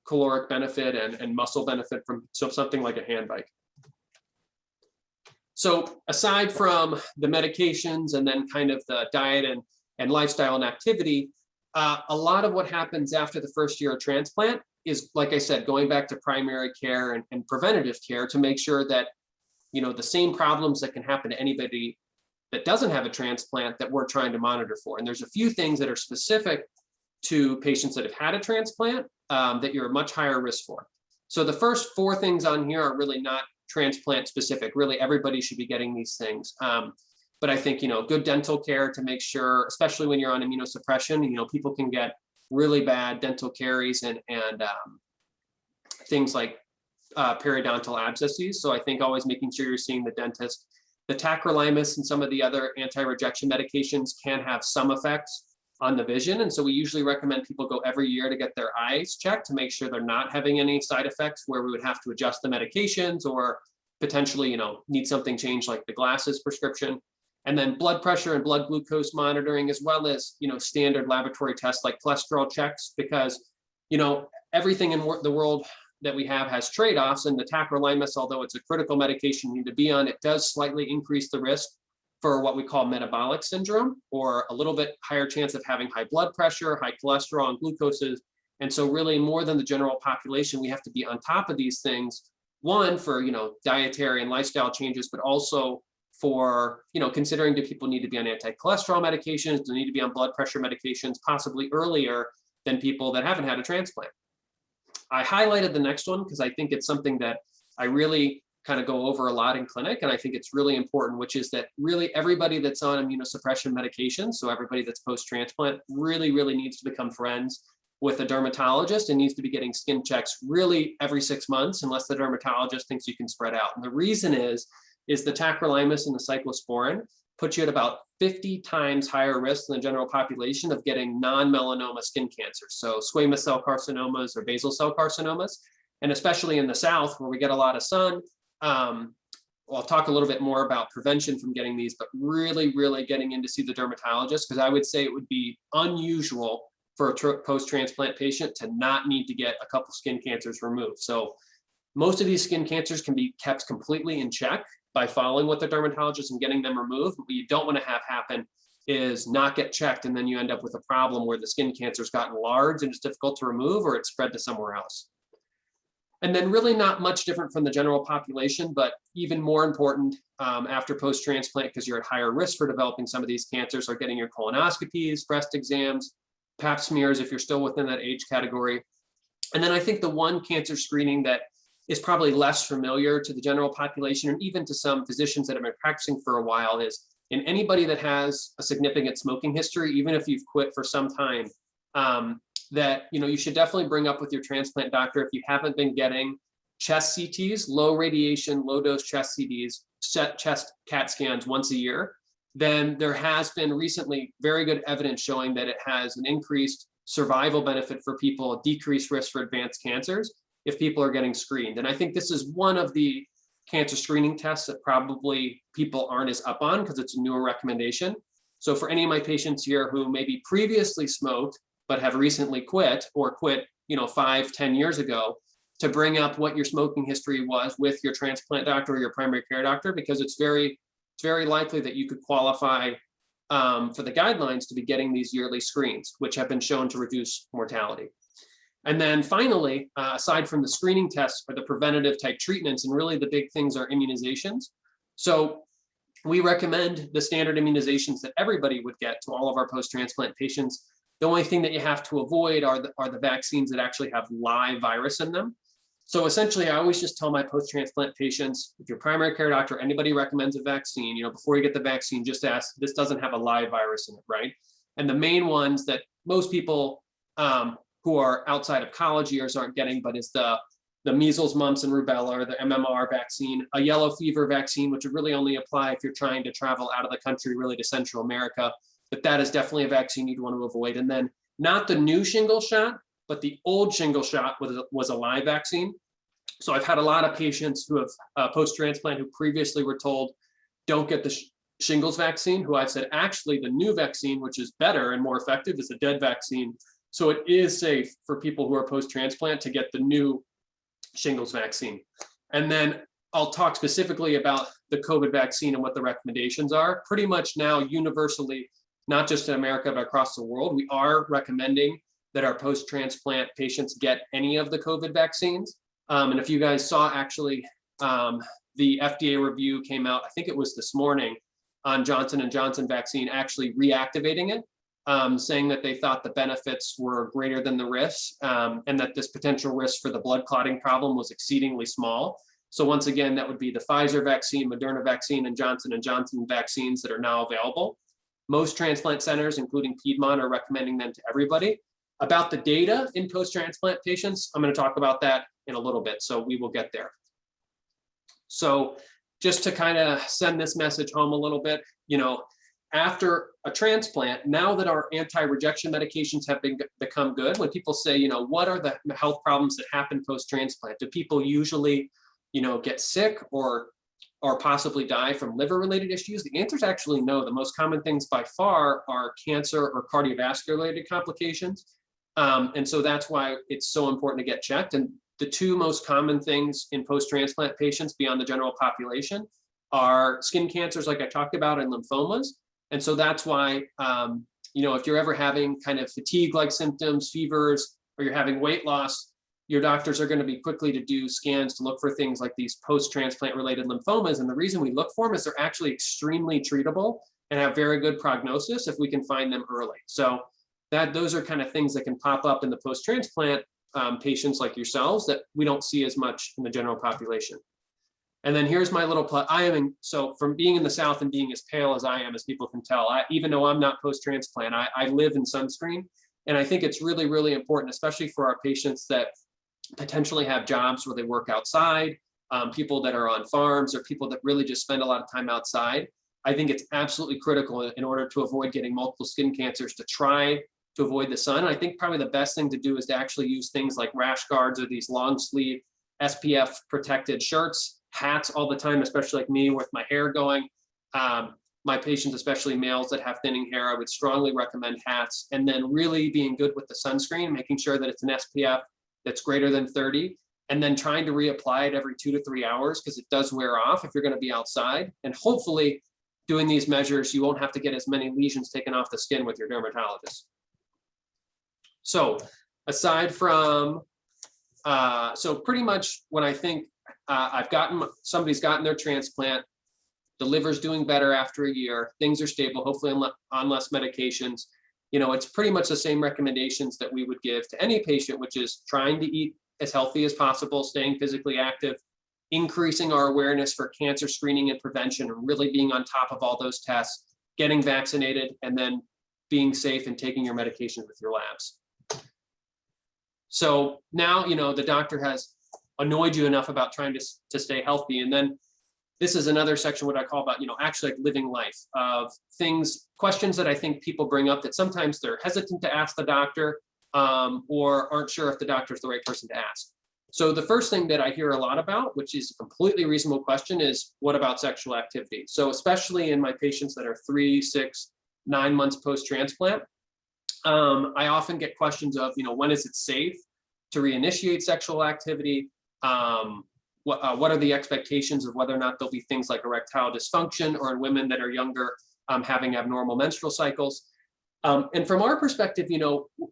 caloric benefit and muscle benefit from something like a hand bike. So aside from the medications and then kind of the diet and lifestyle and activity, a lot of what happens after the first year of transplant is, like I said, going back to primary care and preventative care to make sure that, the same problems that can happen to anybody that doesn't have a transplant that we're trying to monitor for. And there's a few things that are specific to patients that have had a transplant that you're a much higher risk for. So the first 4 things on here are really not transplant specific. Really, everybody should be getting these things. But I think, good dental care to make sure, especially when you're on immunosuppression, people can get really bad dental caries and things like periodontal abscesses. So I think always making sure you're seeing the dentist. The tacrolimus and some of the other anti-rejection medications can have some effects on the vision. And so we usually recommend people go every year to get their eyes checked to make sure they're not having any side effects where we would have to adjust the medications or potentially, need something changed like the glasses prescription. And then blood pressure and blood glucose monitoring, as well as, standard laboratory tests like cholesterol checks, because, everything in the world that we have has trade-offs, and the tacrolimus, although it's a critical medication you need to be on, it does slightly increase the risk for what we call metabolic syndrome, or a little bit higher chance of having high blood pressure, high cholesterol and glucoses. And so really more than the general population, we have to be on top of these things, one for, dietary and lifestyle changes, but also for, considering do people need to be on anti-cholesterol medications, do they need to be on blood pressure medications, possibly earlier than people that haven't had a transplant. I highlighted the next one because I think it's something that I really kind of go over a lot in clinic, and I think it's really important, which is that really everybody that's on immunosuppression medication, so everybody that's post-transplant, really, really needs to become friends with a dermatologist and needs to be getting skin checks really every 6 months, unless the dermatologist thinks you can spread out. And the reason is the tacrolimus and the cyclosporin put you at about 50 times higher risk than the general population of getting non-melanoma skin cancers. So squamous cell carcinomas or basal cell carcinomas, and especially in the South where we get a lot of sun. I'll talk a little bit more about prevention from getting these, but really, really getting in to see the dermatologist, because I would say it would be unusual for a post-transplant patient to not need to get a couple skin cancers removed. So most of these skin cancers can be kept completely in check by following with the dermatologist and getting them removed. What you don't want to have happen is not get checked, and then you end up with a problem where the skin cancer's gotten large and it's difficult to remove, or it's spread to somewhere else. And then really not much different from the general population, but even more important after post-transplant, because you're at higher risk for developing some of these cancers, are getting your colonoscopies, breast exams, pap smears if you're still within that age category. And then I think the one cancer screening that is probably less familiar to the general population and even to some physicians that have been practicing for a while is in anybody that has a significant smoking history, even if you've quit for some time, that you should definitely bring up with your transplant doctor if you haven't been getting chest CTs, low radiation, low dose chest chest CAT scans once a year. Then there has been recently very good evidence showing that it has an increased survival benefit for people, decreased risk for advanced cancers if people are getting screened. And I think this is one of the cancer screening tests that probably people aren't as up on because it's a newer recommendation. So for any of my patients here who maybe previously smoked, but have recently quit or quit, 5-10 years ago, to bring up what your smoking history was with your transplant doctor or your primary care doctor, because it's very likely that you could qualify for the guidelines to be getting these yearly screens, which have been shown to reduce mortality. And then finally, aside from the screening tests, are the preventative type treatments, and really the big things are immunizations. So we recommend the standard immunizations that everybody would get to all of our post-transplant patients. The only thing that you have to avoid are the vaccines that actually have live virus in them. So essentially, I always just tell my post-transplant patients, if your primary care doctor, anybody recommends a vaccine, before you get the vaccine, just ask, this doesn't have a live virus in it, right? And the main ones that most people who are outside of college years aren't getting, but is the measles, mumps, and rubella, or the MMR vaccine, a yellow fever vaccine, which would really only apply if you're trying to travel out of the country, really to Central America. But that is definitely a vaccine you'd want to avoid. And then not the new shingle shot, but the old shingle shot was a live vaccine. So I've had a lot of patients who have post-transplant who previously were told, don't get the shingles vaccine, who I've said, actually, the new vaccine, which is better and more effective, is a dead vaccine. So it is safe for people who are post-transplant to get the new shingles vaccine. And then I'll talk specifically about the COVID vaccine and what the recommendations are. Pretty much now universally, not just in America, but across the world, we are recommending that our post-transplant patients get any of the COVID vaccines. And if you guys saw, actually, the FDA review came out, I think it was this morning, on Johnson & Johnson vaccine, actually reactivating it, saying that they thought the benefits were greater than the risks, and that this potential risk for the blood clotting problem was exceedingly small. So once again, that would be the Pfizer vaccine, Moderna vaccine, and Johnson & Johnson vaccines that are now available. Most transplant centers, including Piedmont, are recommending them to everybody. About the data in post-transplant patients, I'm going to talk about that in a little bit, so we will get there. So just to kind of send this message home a little bit, after a transplant, now that our anti-rejection medications have become good, when people say, what are the health problems that happen post-transplant? Do people usually, get sick or possibly die from liver-related issues? The answer is actually no. The most common things by far are cancer or cardiovascular-related complications. And so that's why it's so important to get checked. And the two most common things in post-transplant patients beyond the general population are skin cancers, like I talked about, and lymphomas. And so that's why, if you're ever having kind of fatigue-like symptoms, fevers, or you're having weight loss, your doctors are going to be quickly to do scans to look for things like these post-transplant related lymphomas. And the reason we look for them is they're actually extremely treatable and have very good prognosis if we can find them early. So those are kind of things that can pop up in the post-transplant patients like yourselves that we don't see as much in the general population. And then here's my little plug. So from being in the South and being as pale as I am, as people can tell, even though I'm not post-transplant, I live in sunscreen. And I think it's really, really important, especially for our patients that potentially have jobs where they work outside, people that are on farms, or people that really just spend a lot of time outside. I think it's absolutely critical in order to avoid getting multiple skin cancers to try to avoid the sun. And I think probably the best thing to do is to actually use things like rash guards or these long sleeve SPF protected shirts, hats all the time, especially like me with my hair going. My patients, especially males that have thinning hair, I would strongly recommend hats. And then really being good with the sunscreen, making sure that it's an SPF that's greater than 30, and then trying to reapply it every 2 to 3 hours, because it does wear off if you're going to be outside. And hopefully doing these measures, you won't have to get as many lesions taken off the skin with your dermatologist. So aside from, so pretty much when I think somebody's gotten their transplant, the liver's doing better after a year, things are stable, hopefully on less medications, it's pretty much the same recommendations that we would give to any patient, which is trying to eat as healthy as possible, staying physically active, increasing our awareness for cancer screening and prevention, and really being on top of all those tests, getting vaccinated, and then being safe and taking your medications with your labs. So now, the doctor has annoyed you enough about trying to stay healthy. And then this is another section, what I call about, actually like living life, of questions that I think people bring up that sometimes they're hesitant to ask the doctor, or aren't sure if the doctor is the right person to ask. So the first thing that I hear a lot about, which is a completely reasonable question, is what about sexual activity? So especially in my patients that are 3, 6, 9 months post-transplant, I often get questions of, when is it safe to reinitiate sexual activity? What are the expectations of whether or not there'll be things like erectile dysfunction, or in women that are younger, having abnormal menstrual cycles? And from our perspective,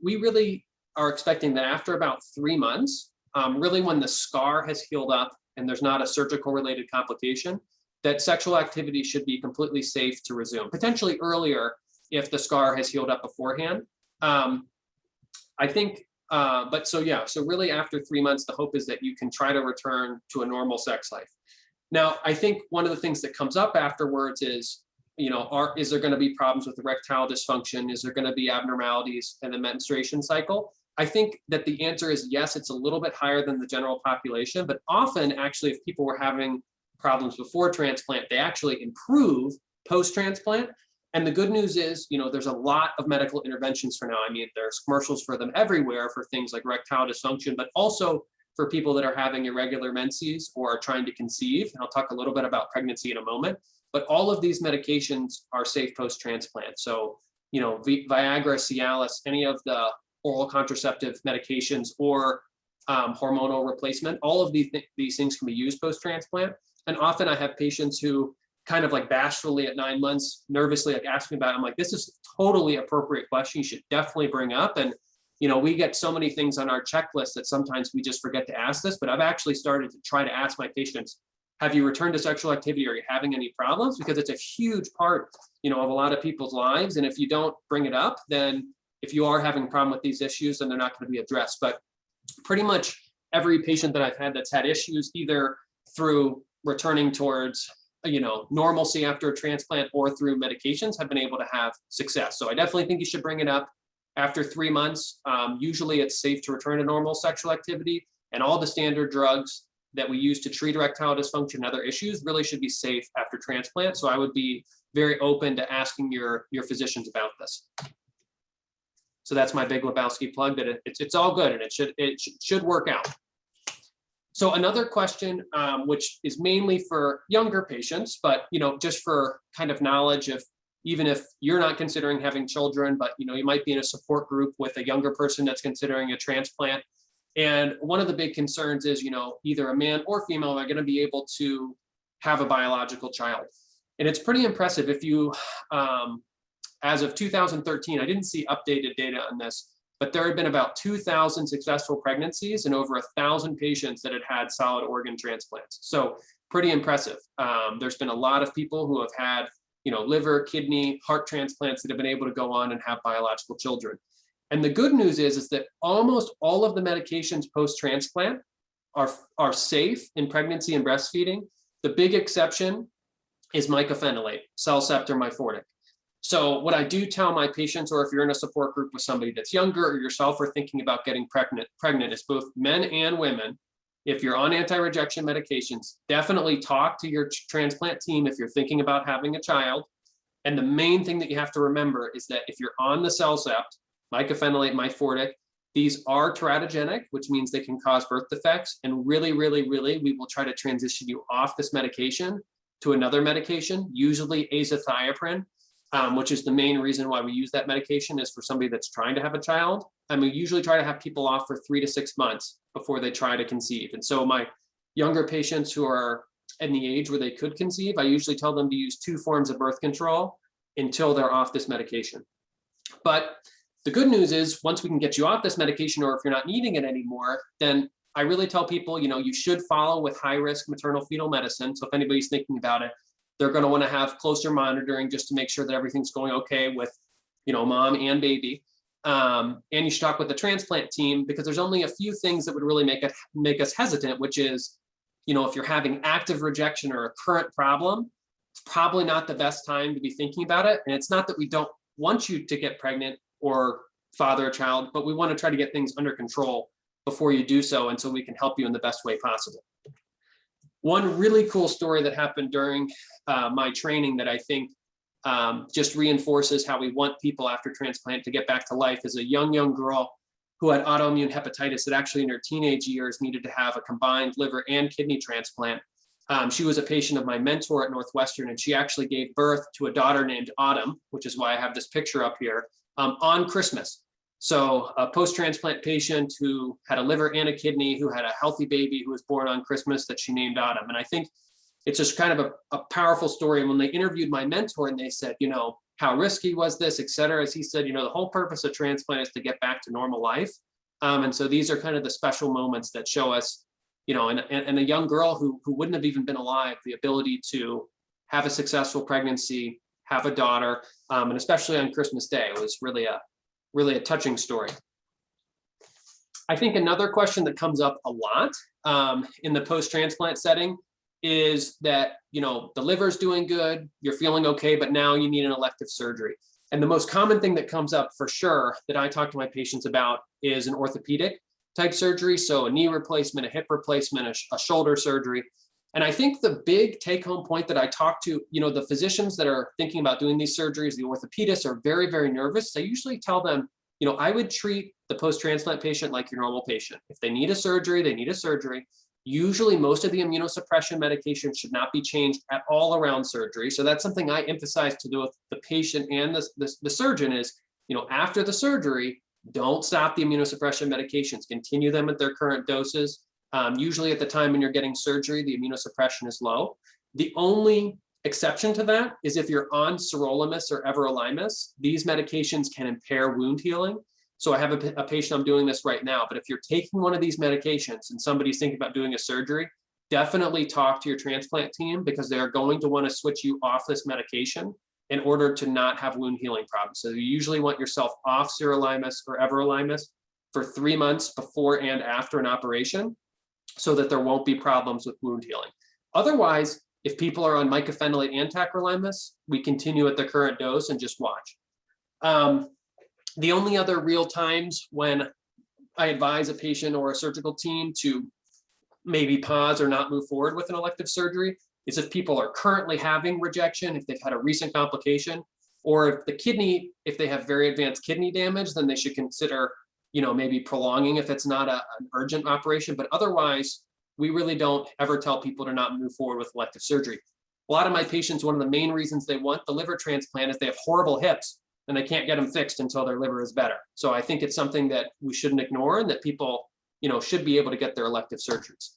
we really are expecting that after about 3 months, really when the scar has healed up and there's not a surgical related complication, that sexual activity should be completely safe to resume, potentially earlier if the scar has healed up beforehand. I think, but so yeah, so really after 3 months, the hope is that you can try to return to a normal sex life. Now, I think one of the things that comes up afterwards is, is there going to be problems with erectile dysfunction? Is there going to be abnormalities in the menstruation cycle? I think that the answer is yes, it's a little bit higher than the general population, but often actually if people were having problems before transplant, they actually improve post-transplant. And the good news is, there's a lot of medical interventions for now. I mean, there's commercials for them everywhere for things like erectile dysfunction, but also for people that are having irregular menses or are trying to conceive. And I'll talk a little bit about pregnancy in a moment, but all of these medications are safe post-transplant. So, Viagra, Cialis, any of the oral contraceptive medications or hormonal replacement, all of these things can be used post-transplant. And often I have patients who kind of like bashfully at 9 months, nervously like ask me about it. I'm like, this is a totally appropriate question. You should definitely bring up. And, we get so many things on our checklist that sometimes we just forget to ask this, but I've actually started to try to ask my patients, have you returned to sexual activity? Are you having any problems? Because it's a huge part, of a lot of people's lives. And if you don't bring it up, then if you are having a problem with these issues, then they're not going to be addressed. But pretty much every patient that I've had that's had issues, either through returning towards normalcy after a transplant or through medications, have been able to have success. So I definitely think you should bring it up after 3 months. Usually it's safe to return to normal sexual activity, and all the standard drugs that we use to treat erectile dysfunction and other issues really should be safe after transplant. So I would be very open to asking your physicians about this. So that's my big Lebowski plug, that it's all good and it should work out. So another question, which is mainly for younger patients, but just for kind of knowledge of, even if you're not considering having children, but you might be in a support group with a younger person that's considering a transplant. And one of the big concerns is, either a man or female are going to be able to have a biological child. And it's pretty impressive if you, as of 2013, I didn't see updated data on this, but there had been about 2,000 successful pregnancies and over 1,000 patients that had had solid organ transplants. So pretty impressive. There's been a lot of people who have had, liver, kidney, heart transplants that have been able to go on and have biological children. And the good news is that almost all of the medications post-transplant are safe in pregnancy and breastfeeding. The big exception is mycophenolate, Cellcept or Myfortic. So what I do tell my patients, or if you're in a support group with somebody that's younger or yourself are thinking about getting pregnant, is both men and women. If you're on anti-rejection medications, definitely talk to your transplant team if you're thinking about having a child. And the main thing that you have to remember is that if you're on the Cellcept, mycophenolate, Myfortic, these are teratogenic, which means they can cause birth defects. And really, really, really, we will try to transition you off this medication to another medication, usually azathioprine, which is the main reason why we use that medication, is for somebody that's trying to have a child. And we usually try to have people off for 3 to 6 months before they try to conceive. And so my younger patients who are in the age where they could conceive, I usually tell them to use 2 forms of birth control until they're off this medication. But the good news is, once we can get you off this medication, or if you're not needing it anymore, then I really tell people, you should follow with high-risk maternal fetal medicine. So if anybody's thinking about it, they're going to want to have closer monitoring just to make sure that everything's going okay with, mom and baby. And you should talk with the transplant team, because there's only a few things that would really make us hesitant, which is, if you're having active rejection or a current problem, it's probably not the best time to be thinking about it. And it's not that we don't want you to get pregnant or father a child, but we want to try to get things under control before you do so, and so we can help you in the best way possible. One really cool story that happened during my training that I think just reinforces how we want people after transplant to get back to life is a young girl who had autoimmune hepatitis that actually in her teenage years needed to have a combined liver and kidney transplant. She was a patient of my mentor at Northwestern, and she actually gave birth to a daughter named Autumn, which is why I have this picture up here, on Christmas. So a post-transplant patient who had a liver and a kidney, who had a healthy baby who was born on Christmas that she named Autumn. And I think it's just kind of a powerful story. And when they interviewed my mentor and they said, you know, how risky was this, et cetera, as he said, you know, the whole purpose of transplant is to get back to normal life. And so these are kind of the special moments that show us, you know, and a young girl who wouldn't have even been alive, the ability to have a successful pregnancy, have a daughter, and especially on Christmas Day, it was really a touching story. I think another question that comes up a lot in the post-transplant setting is that, you know, the liver's doing good, you're feeling okay, but now you need an elective surgery. And the most common thing that comes up for sure that I talk to my patients about is an orthopedic type surgery. So a knee replacement, a hip replacement, a shoulder surgery. And I think the big take home point that I talk to, you know, the physicians that are thinking about doing these surgeries, the orthopedists are very, very nervous. I usually tell them, you know, I would treat the post-transplant patient like your normal patient. If they need a surgery, they need a surgery. Usually most of the immunosuppression medication should not be changed at all around surgery. So that's something I emphasize to the patient and the surgeon is, you know, after the surgery, don't stop the immunosuppression medications, continue them at their current doses. Usually at the time when you're getting surgery, the immunosuppression is low. The only exception to that is if you're on sirolimus or everolimus, these medications can impair wound healing. So I have a patient, I'm doing this right now, but if you're taking one of these medications and somebody's thinking about doing a surgery, definitely talk to your transplant team because they're going to want to switch you off this medication in order to not have wound healing problems. So you usually want yourself off sirolimus or everolimus for 3 months before and after an operation so that there won't be problems with wound healing. Otherwise, if people are on mycophenolate and tacrolimus, we continue at the current dose and just watch. The only other real times when I advise a patient or a surgical team to maybe pause or not move forward with an elective surgery is if people are currently having rejection, if they've had a recent complication, or if the kidney, if they have very advanced kidney damage, then they should consider, you know, maybe prolonging if it's not an urgent operation. But otherwise, we really don't ever tell people to not move forward with elective surgery. A lot of my patients, one of the main reasons they want the liver transplant is they have horrible hips and they can't get them fixed until their liver is better. So I think it's something that we shouldn't ignore and that people, you know, should be able to get their elective surgeries.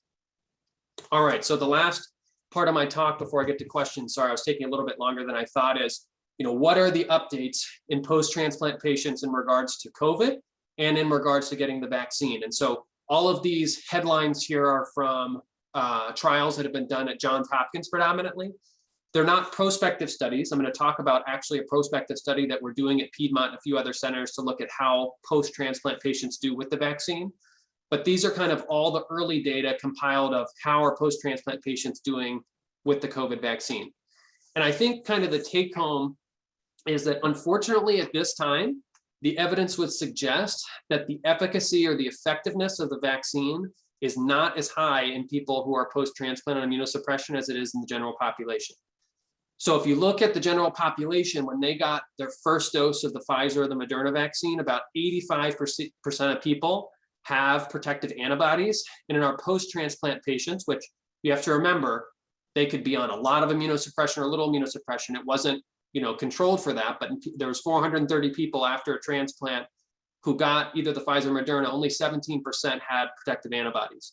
All right, so the last part of my talk before I get to questions, sorry, I was taking a little bit longer than I thought, is, you know, what are the updates in post-transplant patients in regards to COVID and in regards to getting the vaccine? And so all of these headlines here are from trials that have been done at Johns Hopkins predominantly. They're not prospective studies. I'm going to talk about actually a prospective study that we're doing at Piedmont and a few other centers to look at how post-transplant patients do with the vaccine. But these are kind of all the early data compiled of how are post-transplant patients doing with the COVID vaccine. And I think kind of the take home is that unfortunately at this time, the evidence would suggest that the efficacy or the effectiveness of the vaccine is not as high in people who are post-transplant on immunosuppression as it is in the general population. So if you look at the general population, when they got their first dose of the Pfizer or the Moderna vaccine, about 85% of people have protective antibodies. And in our post-transplant patients, which you have to remember, they could be on a lot of immunosuppression or a little immunosuppression. It wasn't, you know, controlled for that, but there was 430 people after a transplant who got either the Pfizer or Moderna, only 17% had protective antibodies.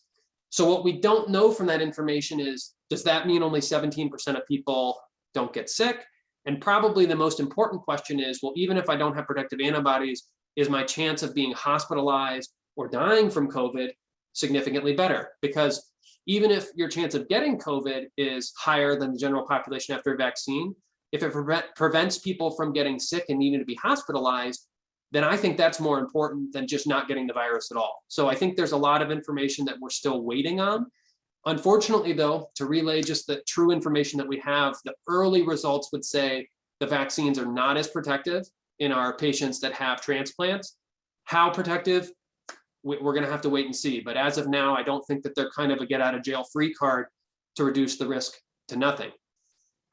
So what we don't know from that information is, does that mean only 17% of people don't get sick? And probably the most important question is, well, even if I don't have protective antibodies, is my chance of being hospitalized or dying from COVID significantly better? Because even if your chance of getting COVID is higher than the general population after a vaccine, if it prevents people from getting sick and needing to be hospitalized, then I think that's more important than just not getting the virus at all. So I think there's a lot of information that we're still waiting on. Unfortunately, though, to relay just the true information that we have, the early results would say the vaccines are not as protective in our patients that have transplants. How protective? We're going to have to wait and see. But as of now, I don't think that they're kind of a get out of jail free card to reduce the risk to nothing.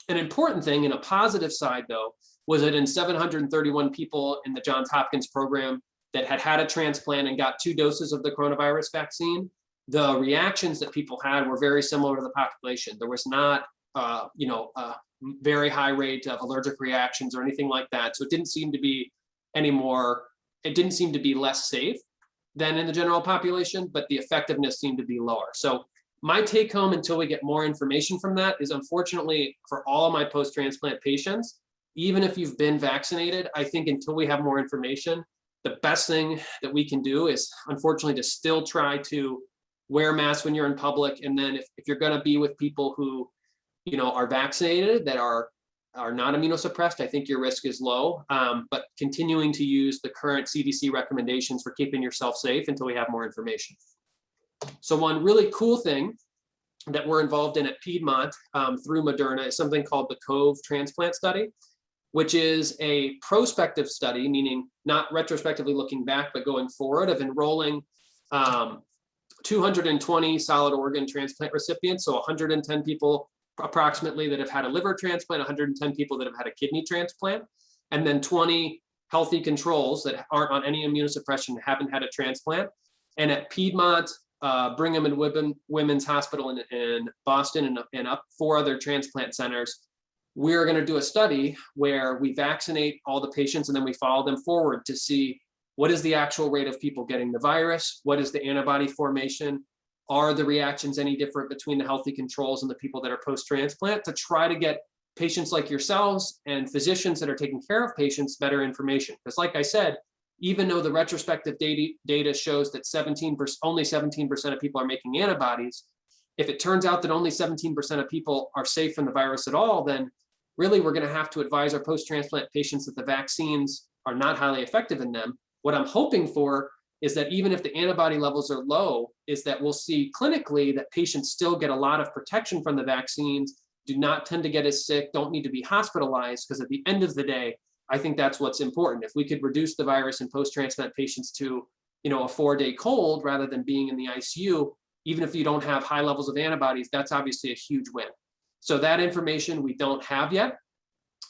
An important thing in a positive side, though, was that in 731 people in the Johns Hopkins program, that had had a transplant and got 2 doses of the coronavirus vaccine, the reactions that people had were very similar to the population. There was not, a very high rate of allergic reactions or anything like that. So it didn't seem to be it didn't seem to be less safe than in the general population, but the effectiveness seemed to be lower. So my take home until we get more information from that is, unfortunately, for all of my post-transplant patients, even if you've been vaccinated, I think until we have more information, the best thing that we can do is, unfortunately, to still try to wear masks when you're in public. And then if you're going to be with people who, are vaccinated, that are not immunosuppressed, I think your risk is low. But continuing to use the current CDC recommendations for keeping yourself safe until we have more information. So one really cool thing that we're involved in at Piedmont through Moderna is something called the Post-transplant study, which is a prospective study, meaning not retrospectively looking back, but going forward, of enrolling 220 solid organ transplant recipients. So 110 people approximately that have had a liver transplant, 110 people that have had a kidney transplant, and then 20 healthy controls that aren't on any immunosuppression, haven't had a transplant. And at Piedmont, Brigham and Women's Hospital in Boston, and up 4 other transplant centers, we're going to do a study where we vaccinate all the patients and then we follow them forward to see what is the actual rate of people getting the virus, what is the antibody formation, are the reactions any different between the healthy controls and the people that are post-transplant, to try to get patients like yourselves and physicians that are taking care of patients better information. Because like I said, even though the retrospective data shows that only 17% of people are making antibodies, if it turns out that only 17% of people are safe from the virus at all, then really we're going to have to advise our post-transplant patients that the vaccines are not highly effective in them. What I'm hoping for is that even if the antibody levels are low, is that we'll see clinically that patients still get a lot of protection from the vaccines, do not tend to get as sick, don't need to be hospitalized, because at the end of the day, I think that's what's important. If we could reduce the virus in post-transplant patients to, a 4-day cold rather than being in the ICU, even if you don't have high levels of antibodies, that's obviously a huge win. So that information we don't have yet.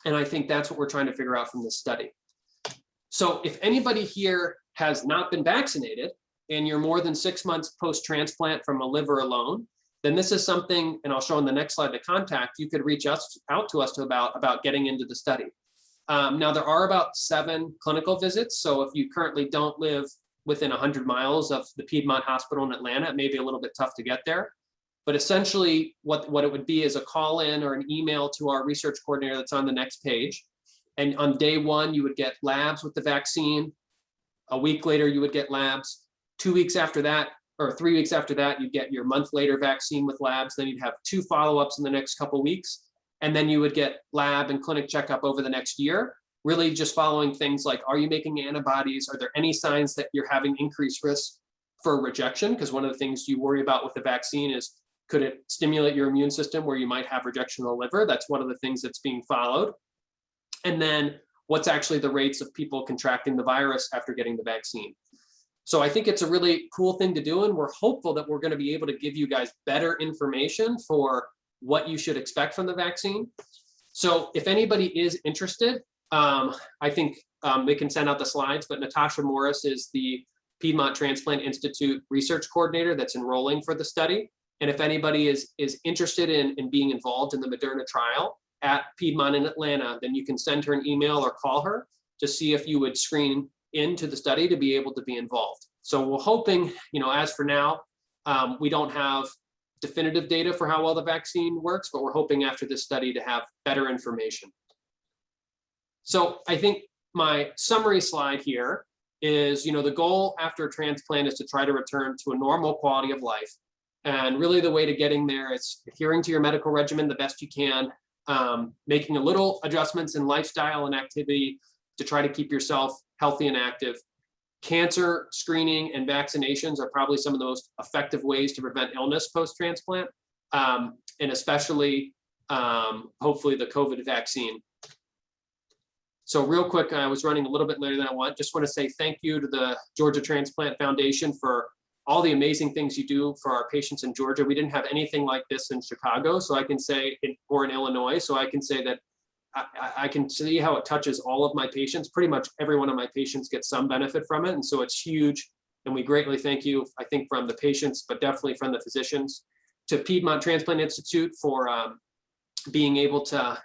And I think that's what we're trying to figure out from this study. So if anybody here has not been vaccinated and you're more than 6 months post-transplant from a liver alone, then this is something, and I'll show on the next slide, the contact, you could reach out to us about getting into the study. Now there are about 7 clinical visits. So if you currently don't live within 100 miles of the Piedmont Hospital in Atlanta, it may be a little bit tough to get there. But essentially what it would be is a call in or an email to our research coordinator that's on the next page. And on day 1, you would get labs with the vaccine. A week later, you would get labs. 2 weeks after that, or 3 weeks after that, you'd get your month later vaccine with labs. Then you'd have 2 follow-ups in the next couple of weeks. And then you would get lab and clinic checkup over the next year, really just following things like, are you making antibodies? Are there any signs that you're having increased risk for rejection? Because one of the things you worry about with the vaccine is, could it stimulate your immune system where you might have rejection of the liver? That's one of the things that's being followed. And then what's actually the rates of people contracting the virus after getting the vaccine. So I think it's a really cool thing to do. And we're hopeful that we're going to be able to give you guys better information for what you should expect from the vaccine. So if anybody is interested, I think they can send out the slides, but Natasha Morris is the Piedmont Transplant Institute research coordinator that's enrolling for the study. And if anybody is interested in being involved in the Moderna trial at Piedmont in Atlanta, then you can send her an email or call her to see if you would screen into the study to be able to be involved. So we're hoping, as for now, we don't have definitive data for how well the vaccine works, but we're hoping after this study to have better information. So I think my summary slide here is, the goal after a transplant is to try to return to a normal quality of life. And really the way to getting there is adhering to your medical regimen the best you can, making a little adjustments in lifestyle and activity to try to keep yourself healthy and active. Cancer screening and vaccinations are probably some of the most effective ways to prevent illness post-transplant, and especially, hopefully, the COVID vaccine. So real quick, I was running a little bit later than I want. Just want to say thank you to the Georgia Transplant Foundation for all the amazing things you do for our patients in Georgia. We didn't have anything like this in Chicago, so I can say, or in Illinois, so I can say that I can see how it touches all of my patients. Pretty much every one of my patients gets some benefit from it. And so it's huge. And we greatly thank you, I think, from the patients, but definitely from the physicians, to Piedmont Transplant Institute for being able to,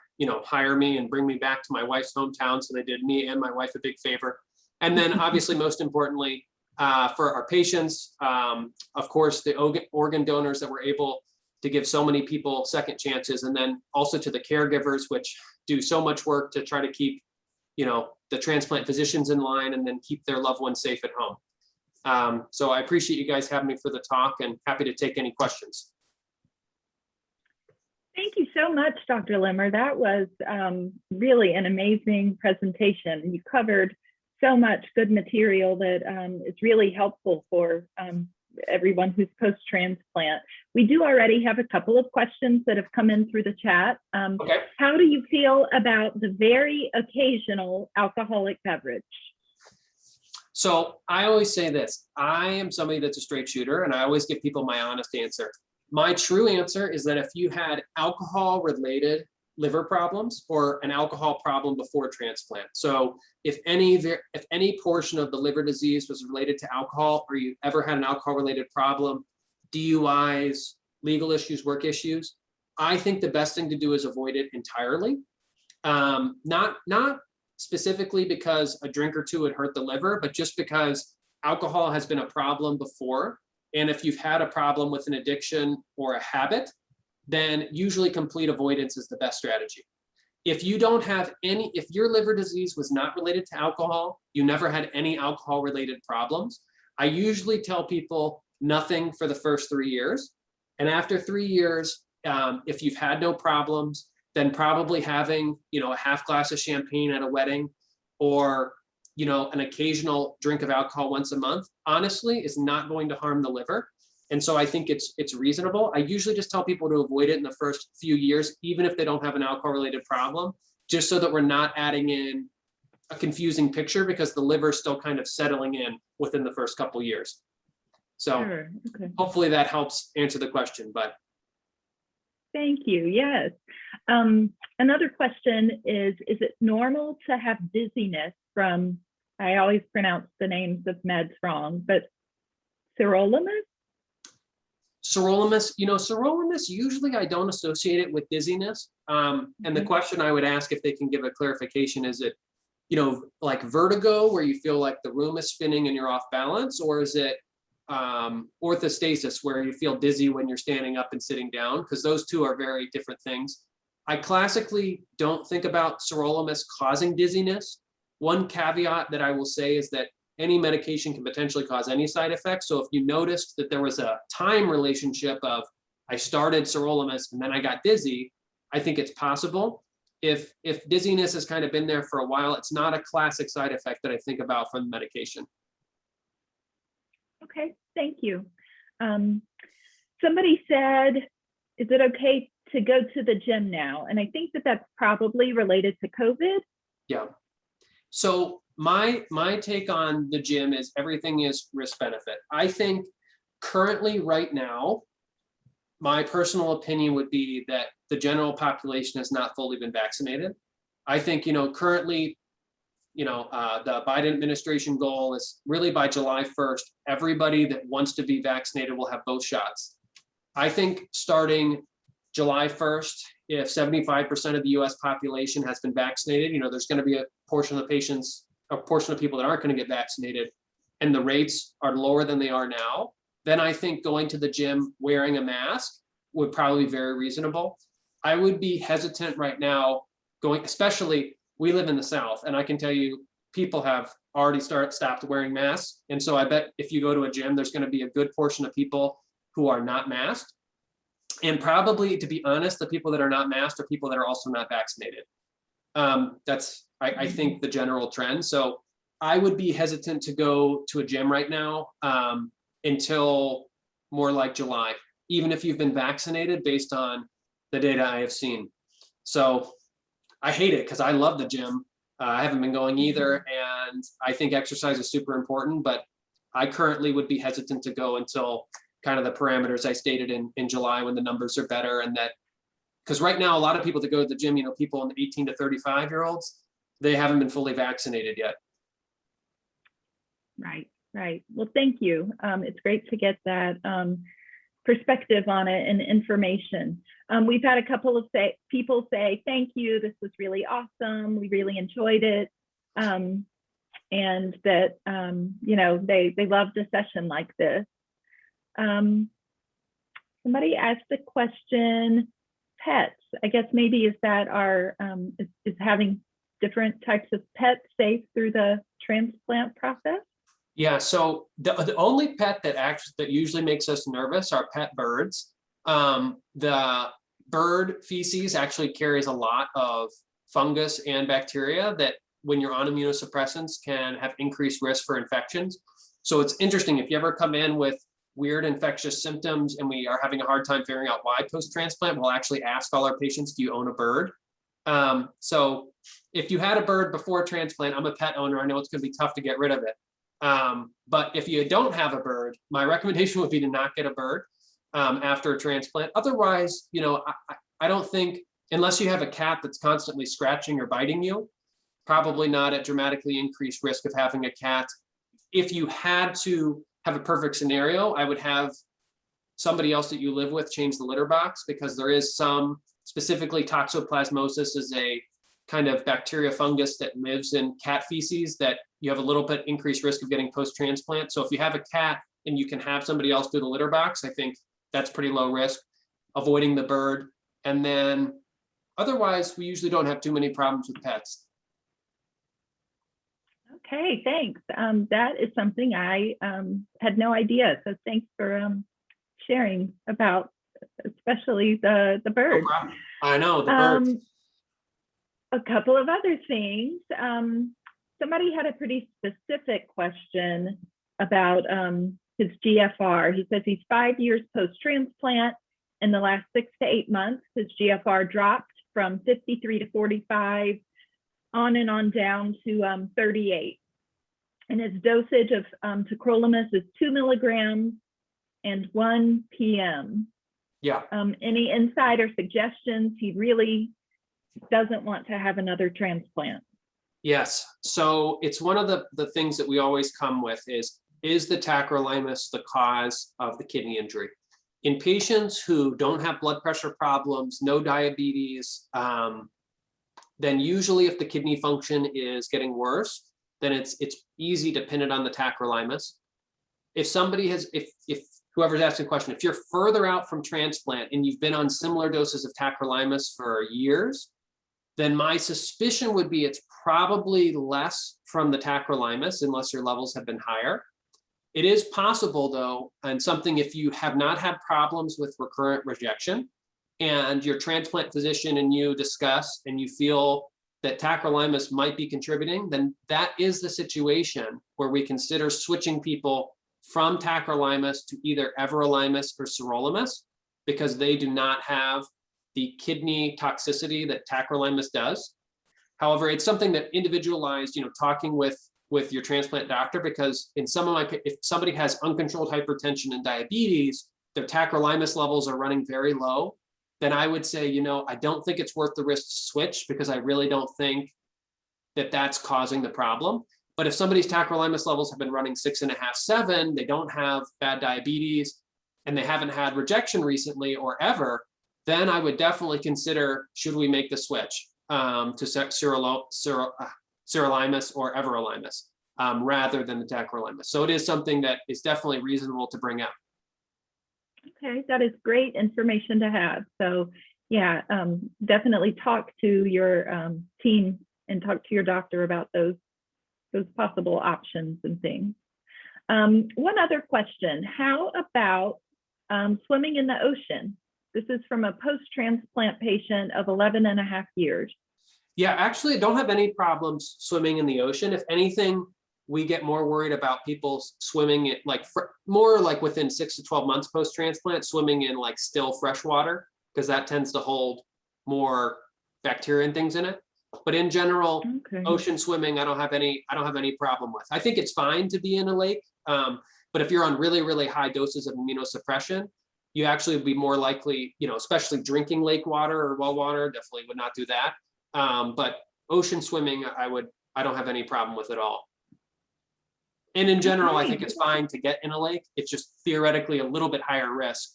hire me and bring me back to my wife's hometown. So they did me and my wife a big favor. And then obviously, most importantly, for our patients, of course, the organ donors that were able to give so many people second chances, and then also to the caregivers, which do so much work to try to keep, the transplant physicians in line and then keep their loved ones safe at home. So I appreciate you guys having me for the talk, and happy to take any questions. Thank you so much, Dr. Lemmer. That was really an amazing presentation. You covered so much good material that is really helpful for everyone who's post-transplant. We do already have a couple of questions that have come in through the chat. Okay. How do you feel about the very occasional alcoholic beverage? So I always say this: I am somebody that's a straight shooter, and I always give people my honest answer. My true answer is that if you had alcohol-related liver problems or an alcohol problem before transplant, so if any portion of the liver disease was related to alcohol, or you ever had an alcohol-related problem, DUIs, legal issues, work issues, I think the best thing to do is avoid it entirely. Not specifically because a drink or two would hurt the liver, but just because alcohol has been a problem before. And if you've had a problem with an addiction or a habit, then usually complete avoidance is the best strategy. If you don't have if your liver disease was not related to alcohol, you never had any alcohol related problems, I usually tell people nothing for the first 3 years. And after 3 years, if you've had no problems, then probably having, a half glass of champagne at a wedding, or, an occasional drink of alcohol once a month, honestly, is not going to harm the liver. And so I think it's reasonable. I usually just tell people to avoid it in the first few years, even if they don't have an alcohol-related problem, just so that we're not adding in a confusing picture, because the liver is still kind of settling in within the first couple years. So Sure. Okay. Hopefully that helps answer the question. But Thank you. Yes. Another question is it normal to have dizziness from, I always pronounce the names of meds wrong, but sirolimus? Sirolimus, usually I don't associate it with dizziness. And the question I would ask, if they can give a clarification, is it, like vertigo, where you feel like the room is spinning and you're off balance, or is it orthostasis, where you feel dizzy when you're standing up and sitting down? Because those two are very different things. I classically don't think about sirolimus causing dizziness. One caveat that I will say is that any medication can potentially cause any side effects. So if you noticed that there was a time relationship of, I started sirolimus and then I got dizzy, I think it's possible. If dizziness has kind of been there for a while, it's not a classic side effect that I think about from the medication. Okay, thank you. Somebody said, is it okay to go to the gym now? And I think that that's probably related to COVID. Yeah. So my take on the gym is everything is risk benefit. I think currently right now, my personal opinion would be that the general population has not fully been vaccinated. I think, currently, the Biden administration goal is really by July 1st, everybody that wants to be vaccinated will have both shots. I think starting July 1st, if 75% of the US population has been vaccinated, there's going to be a portion of people that aren't going to get vaccinated, and the rates are lower than they are now, then I think going to the gym wearing a mask would probably be very reasonable. I would be hesitant right now especially, we live in the South, and I can tell you people have already stopped wearing masks. And so I bet if you go to a gym, there's going to be a good portion of people who are not masked. And probably, to be honest, the people that are not masked are people that are also not vaccinated. That's, I think, the general trend. So I would be hesitant to go to a gym right now until more like July, even if you've been vaccinated, based on the data I have seen. So I hate it because I love the gym. I haven't been going either. And I think exercise is super important, but I currently would be hesitant to go until kind of the parameters I stated in July, when the numbers are better, and that because right now, a lot of people that go to the gym, people in the 18 to 35-year-olds, they haven't been fully vaccinated yet. Right, right. Well, thank you. It's great to get that perspective on it and information. We've had a couple of people say, thank you, this was really awesome, we really enjoyed it. And that, they loved a session like this. Somebody asked a question, pets, I guess maybe is that is having different types of pets safe through the transplant process? Yeah, so the only pet that usually makes us nervous are pet birds. The bird feces actually carries a lot of fungus and bacteria that when you're on immunosuppressants can have increased risk for infections. So it's interesting, if you ever come in with weird infectious symptoms and we are having a hard time figuring out why post-transplant, we'll actually ask all our patients, do you own a bird? So if you had a bird before transplant, I'm a pet owner, I know it's gonna be tough to get rid of it. But if you don't have a bird, my recommendation would be to not get a bird after a transplant. Otherwise, I don't think, unless you have a cat that's constantly scratching or biting you, probably not at dramatically increased risk of having a cat. If you had to have a perfect scenario, I would have somebody else that you live with change the litter box, because there is some, specifically toxoplasmosis is a kind of bacteria fungus that lives in cat feces that you have a little bit increased risk of getting post-transplant. So if you have a cat and you can have somebody else do the litter box, I think that's pretty low risk, avoiding the bird. And then otherwise, we usually don't have too many problems with pets. Okay, thanks. That is something I had no idea. So thanks for sharing about, especially the bird. No problem. I know, the bird. A couple of other things. Somebody had a pretty specific question about his GFR. He says he's 5 years post-transplant. In the last 6 to 8 months, his GFR dropped from 53 to 45, on and on down to 38. And his dosage of tacrolimus is 2 milligrams and 1 p.m. Yeah. Any insight or suggestions? He really doesn't want to have another transplant. Yes. So it's one of the things that we always come with is the tacrolimus the cause of the kidney injury? In patients who don't have blood pressure problems, no diabetes, then usually if the kidney function is getting worse, then it's easy to pin it on the tacrolimus. If somebody has, if whoever's asking the question, if you're further out from transplant and you've been on similar doses of tacrolimus for years, then my suspicion would be it's probably less from the tacrolimus unless your levels have been higher. It is possible though, and something if you have not had problems with recurrent rejection and your transplant physician and you discuss and you feel that tacrolimus might be contributing, then that is the situation where we consider switching people from tacrolimus to either everolimus or sirolimus, because they do not have the kidney toxicity that tacrolimus does. However, it's something that individualized, talking with your transplant doctor, because in some of my, if somebody has uncontrolled hypertension and diabetes, their tacrolimus levels are running very low, then I would say, I don't think it's worth the risk to switch, because I really don't think that that's causing the problem. But if somebody's tacrolimus levels have been running 6.5, 7, they don't have bad diabetes, and they haven't had rejection recently or ever, then I would definitely consider, should we make the switch to sirolimus or everolimus rather than the tacrolimus. So it is something that is definitely reasonable to bring up. Okay, that is great information to have. So yeah, definitely talk to your team and talk to your doctor about those possible options and things. One other question, how about swimming in the ocean? This is from a post-transplant patient of 11.5 years. Yeah, actually, I don't have any problems swimming in the ocean. If anything, we get more worried about people swimming it more like within 6 to 12 months post-transplant, swimming in like still fresh water, because that tends to hold more bacteria and things in it. But in general, okay, ocean swimming, I don't have any problem with. I think it's fine to be in a lake, but if you're on really, really high doses of immunosuppression, you actually would be more likely, especially drinking lake water or well water, definitely would not do that. But ocean swimming, I don't have any problem with at all. And in general, I think it's fine to get in a lake. It's just theoretically a little bit higher risk.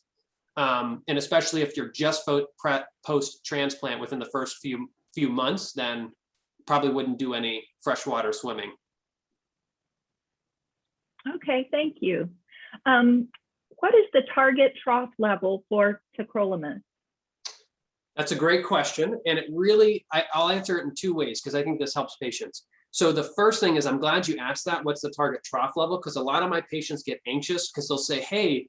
And especially if you're just post-transplant within the first few months, then probably wouldn't do any freshwater swimming. Okay, thank you. What is the target trough level for tacrolimus? That's a great question. And it really, I'll answer it in two ways because I think this helps patients. So the first thing is, I'm glad you asked that. What's the target trough level? Because a lot of my patients get anxious because they'll say, hey,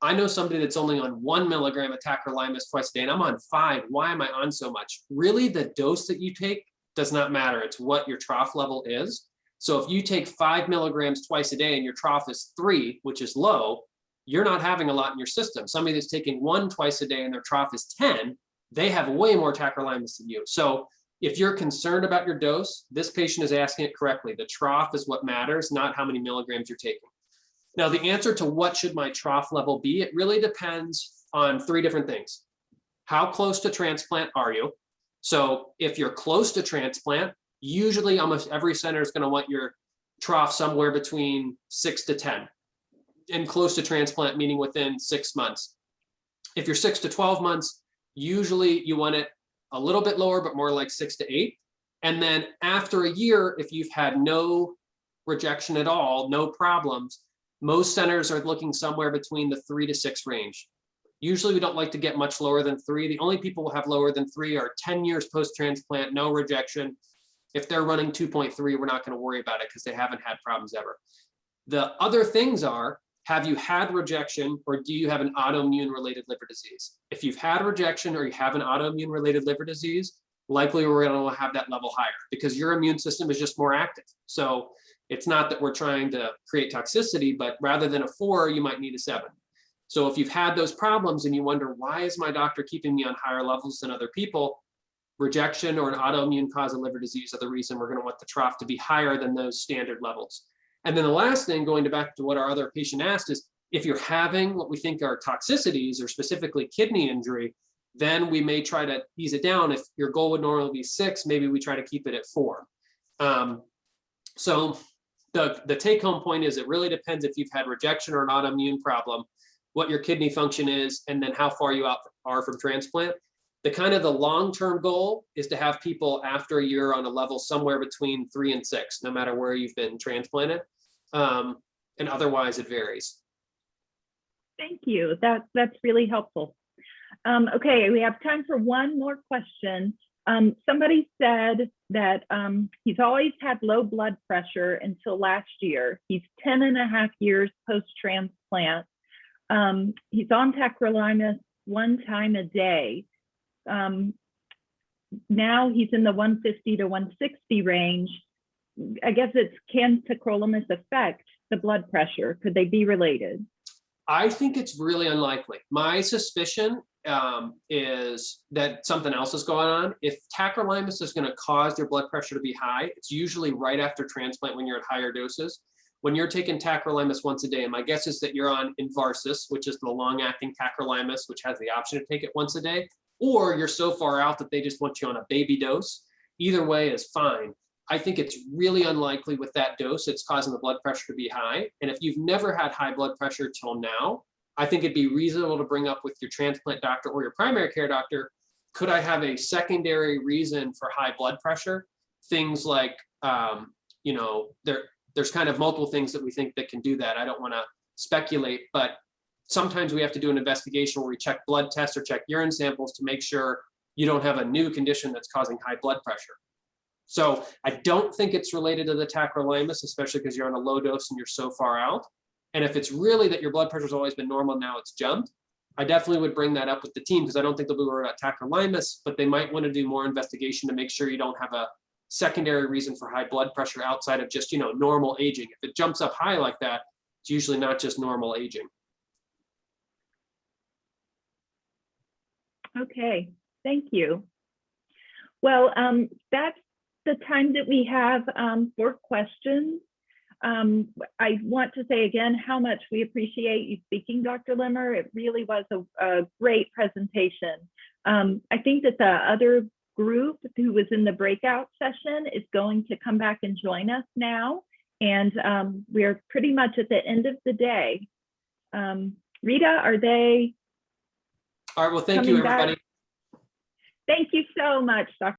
I know somebody that's only on 1 milligram of tacrolimus twice a day and I'm on 5. Why am I on so much? Really, the dose that you take does not matter. It's what your trough level is. So if you take 5 milligrams twice a day and your trough is 3, which is low, you're not having a lot in your system. Somebody that's taking 1 twice a day and their trough is 10, they have way more tacrolimus than you. So if you're concerned about your dose, this patient is asking it correctly. The trough is what matters, not how many milligrams you're taking. Now, the answer to what should my trough level be, it really depends on 3 different things. How close to transplant are you? So if you're close to transplant, usually almost every center is going to want your trough somewhere between 6 to 10. And close to transplant, meaning within 6 months. If you're 6 to 12 months, usually you want it a little bit lower, but more like 6 to 8. And then after a year, if you've had no rejection at all, no problems, most centers are looking somewhere between the 3 to 6 range. Usually we don't like to get much lower than 3. The only people who have lower than 3 are 10 years post-transplant, no rejection. If they're running 2.3, we're not going to worry about it because they haven't had problems ever. The other things are, have you had rejection or do you have an autoimmune related liver disease? If you've had rejection or you have an autoimmune related liver disease, likely we're going to have that level higher because your immune system is just more active. So it's not that we're trying to create toxicity, but rather than a 4, you might need a 7. So if you've had those problems and you wonder, why is my doctor keeping me on higher levels than other people? Rejection or an autoimmune cause of liver disease are the reason we're going to want the trough to be higher than those standard levels. And then the last thing, going back to what our other patient asked, is if you're having what we think are toxicities or specifically kidney injury, then we may try to ease it down. If your goal would normally be 6, maybe we try to keep it at 4. So the take-home point is it really depends if you've had rejection or an autoimmune problem, what your kidney function is, and then how far you are from transplant. The long-term goal is to have people after a year on a level somewhere between 3 and 6, no matter where you've been transplanted. And otherwise it varies. Thank you. That's really helpful. Okay, we have time for one more question. Somebody said that he's always had low blood pressure until last year. He's 10.5 years post-transplant. He's on tacrolimus 1 time a day. Now he's in the 150 to 160 range. I guess can tacrolimus affect the blood pressure? Could they be related? I think it's really unlikely. My suspicion is that something else is going on. If tacrolimus is going to cause your blood pressure to be high, it's usually right after transplant when you're at higher doses. When you're taking tacrolimus once a day, and my guess is that you're on Invarsus, which is the long-acting tacrolimus, which has the option to take it once a day, or you're so far out that they just want you on a baby dose. Either way is fine. I think it's really unlikely with that dose it's causing the blood pressure to be high. And if you've never had high blood pressure till now, I think it'd be reasonable to bring up with your transplant doctor or your primary care doctor, could I have a secondary reason for high blood pressure? Things like, there's kind of multiple things that we think that can do that. I don't want to speculate, but sometimes we have to do an investigation where we check blood tests or check urine samples to make sure you don't have a new condition that's causing high blood pressure. So I don't think it's related to the tacrolimus, especially because you're on a low dose and you're so far out. And if it's really that your blood pressure has always been normal, now it's jumped, I definitely would bring that up with the team because I don't think they'll be worried about tacrolimus, but they might want to do more investigation to make sure you don't have a secondary reason for high blood pressure outside of just, normal aging. If it jumps up high like that, it's usually not just normal aging. Okay, thank you. Well, that's the time that we have for questions. I want to say again how much we appreciate you speaking, Dr. Lemmer. It really was a great presentation. I think that the other group who was in the breakout session is going to come back and join us now. And we're pretty much at the end of the day. Rita, are they? All right, well, thank you, everybody. Thank you so much, Dr.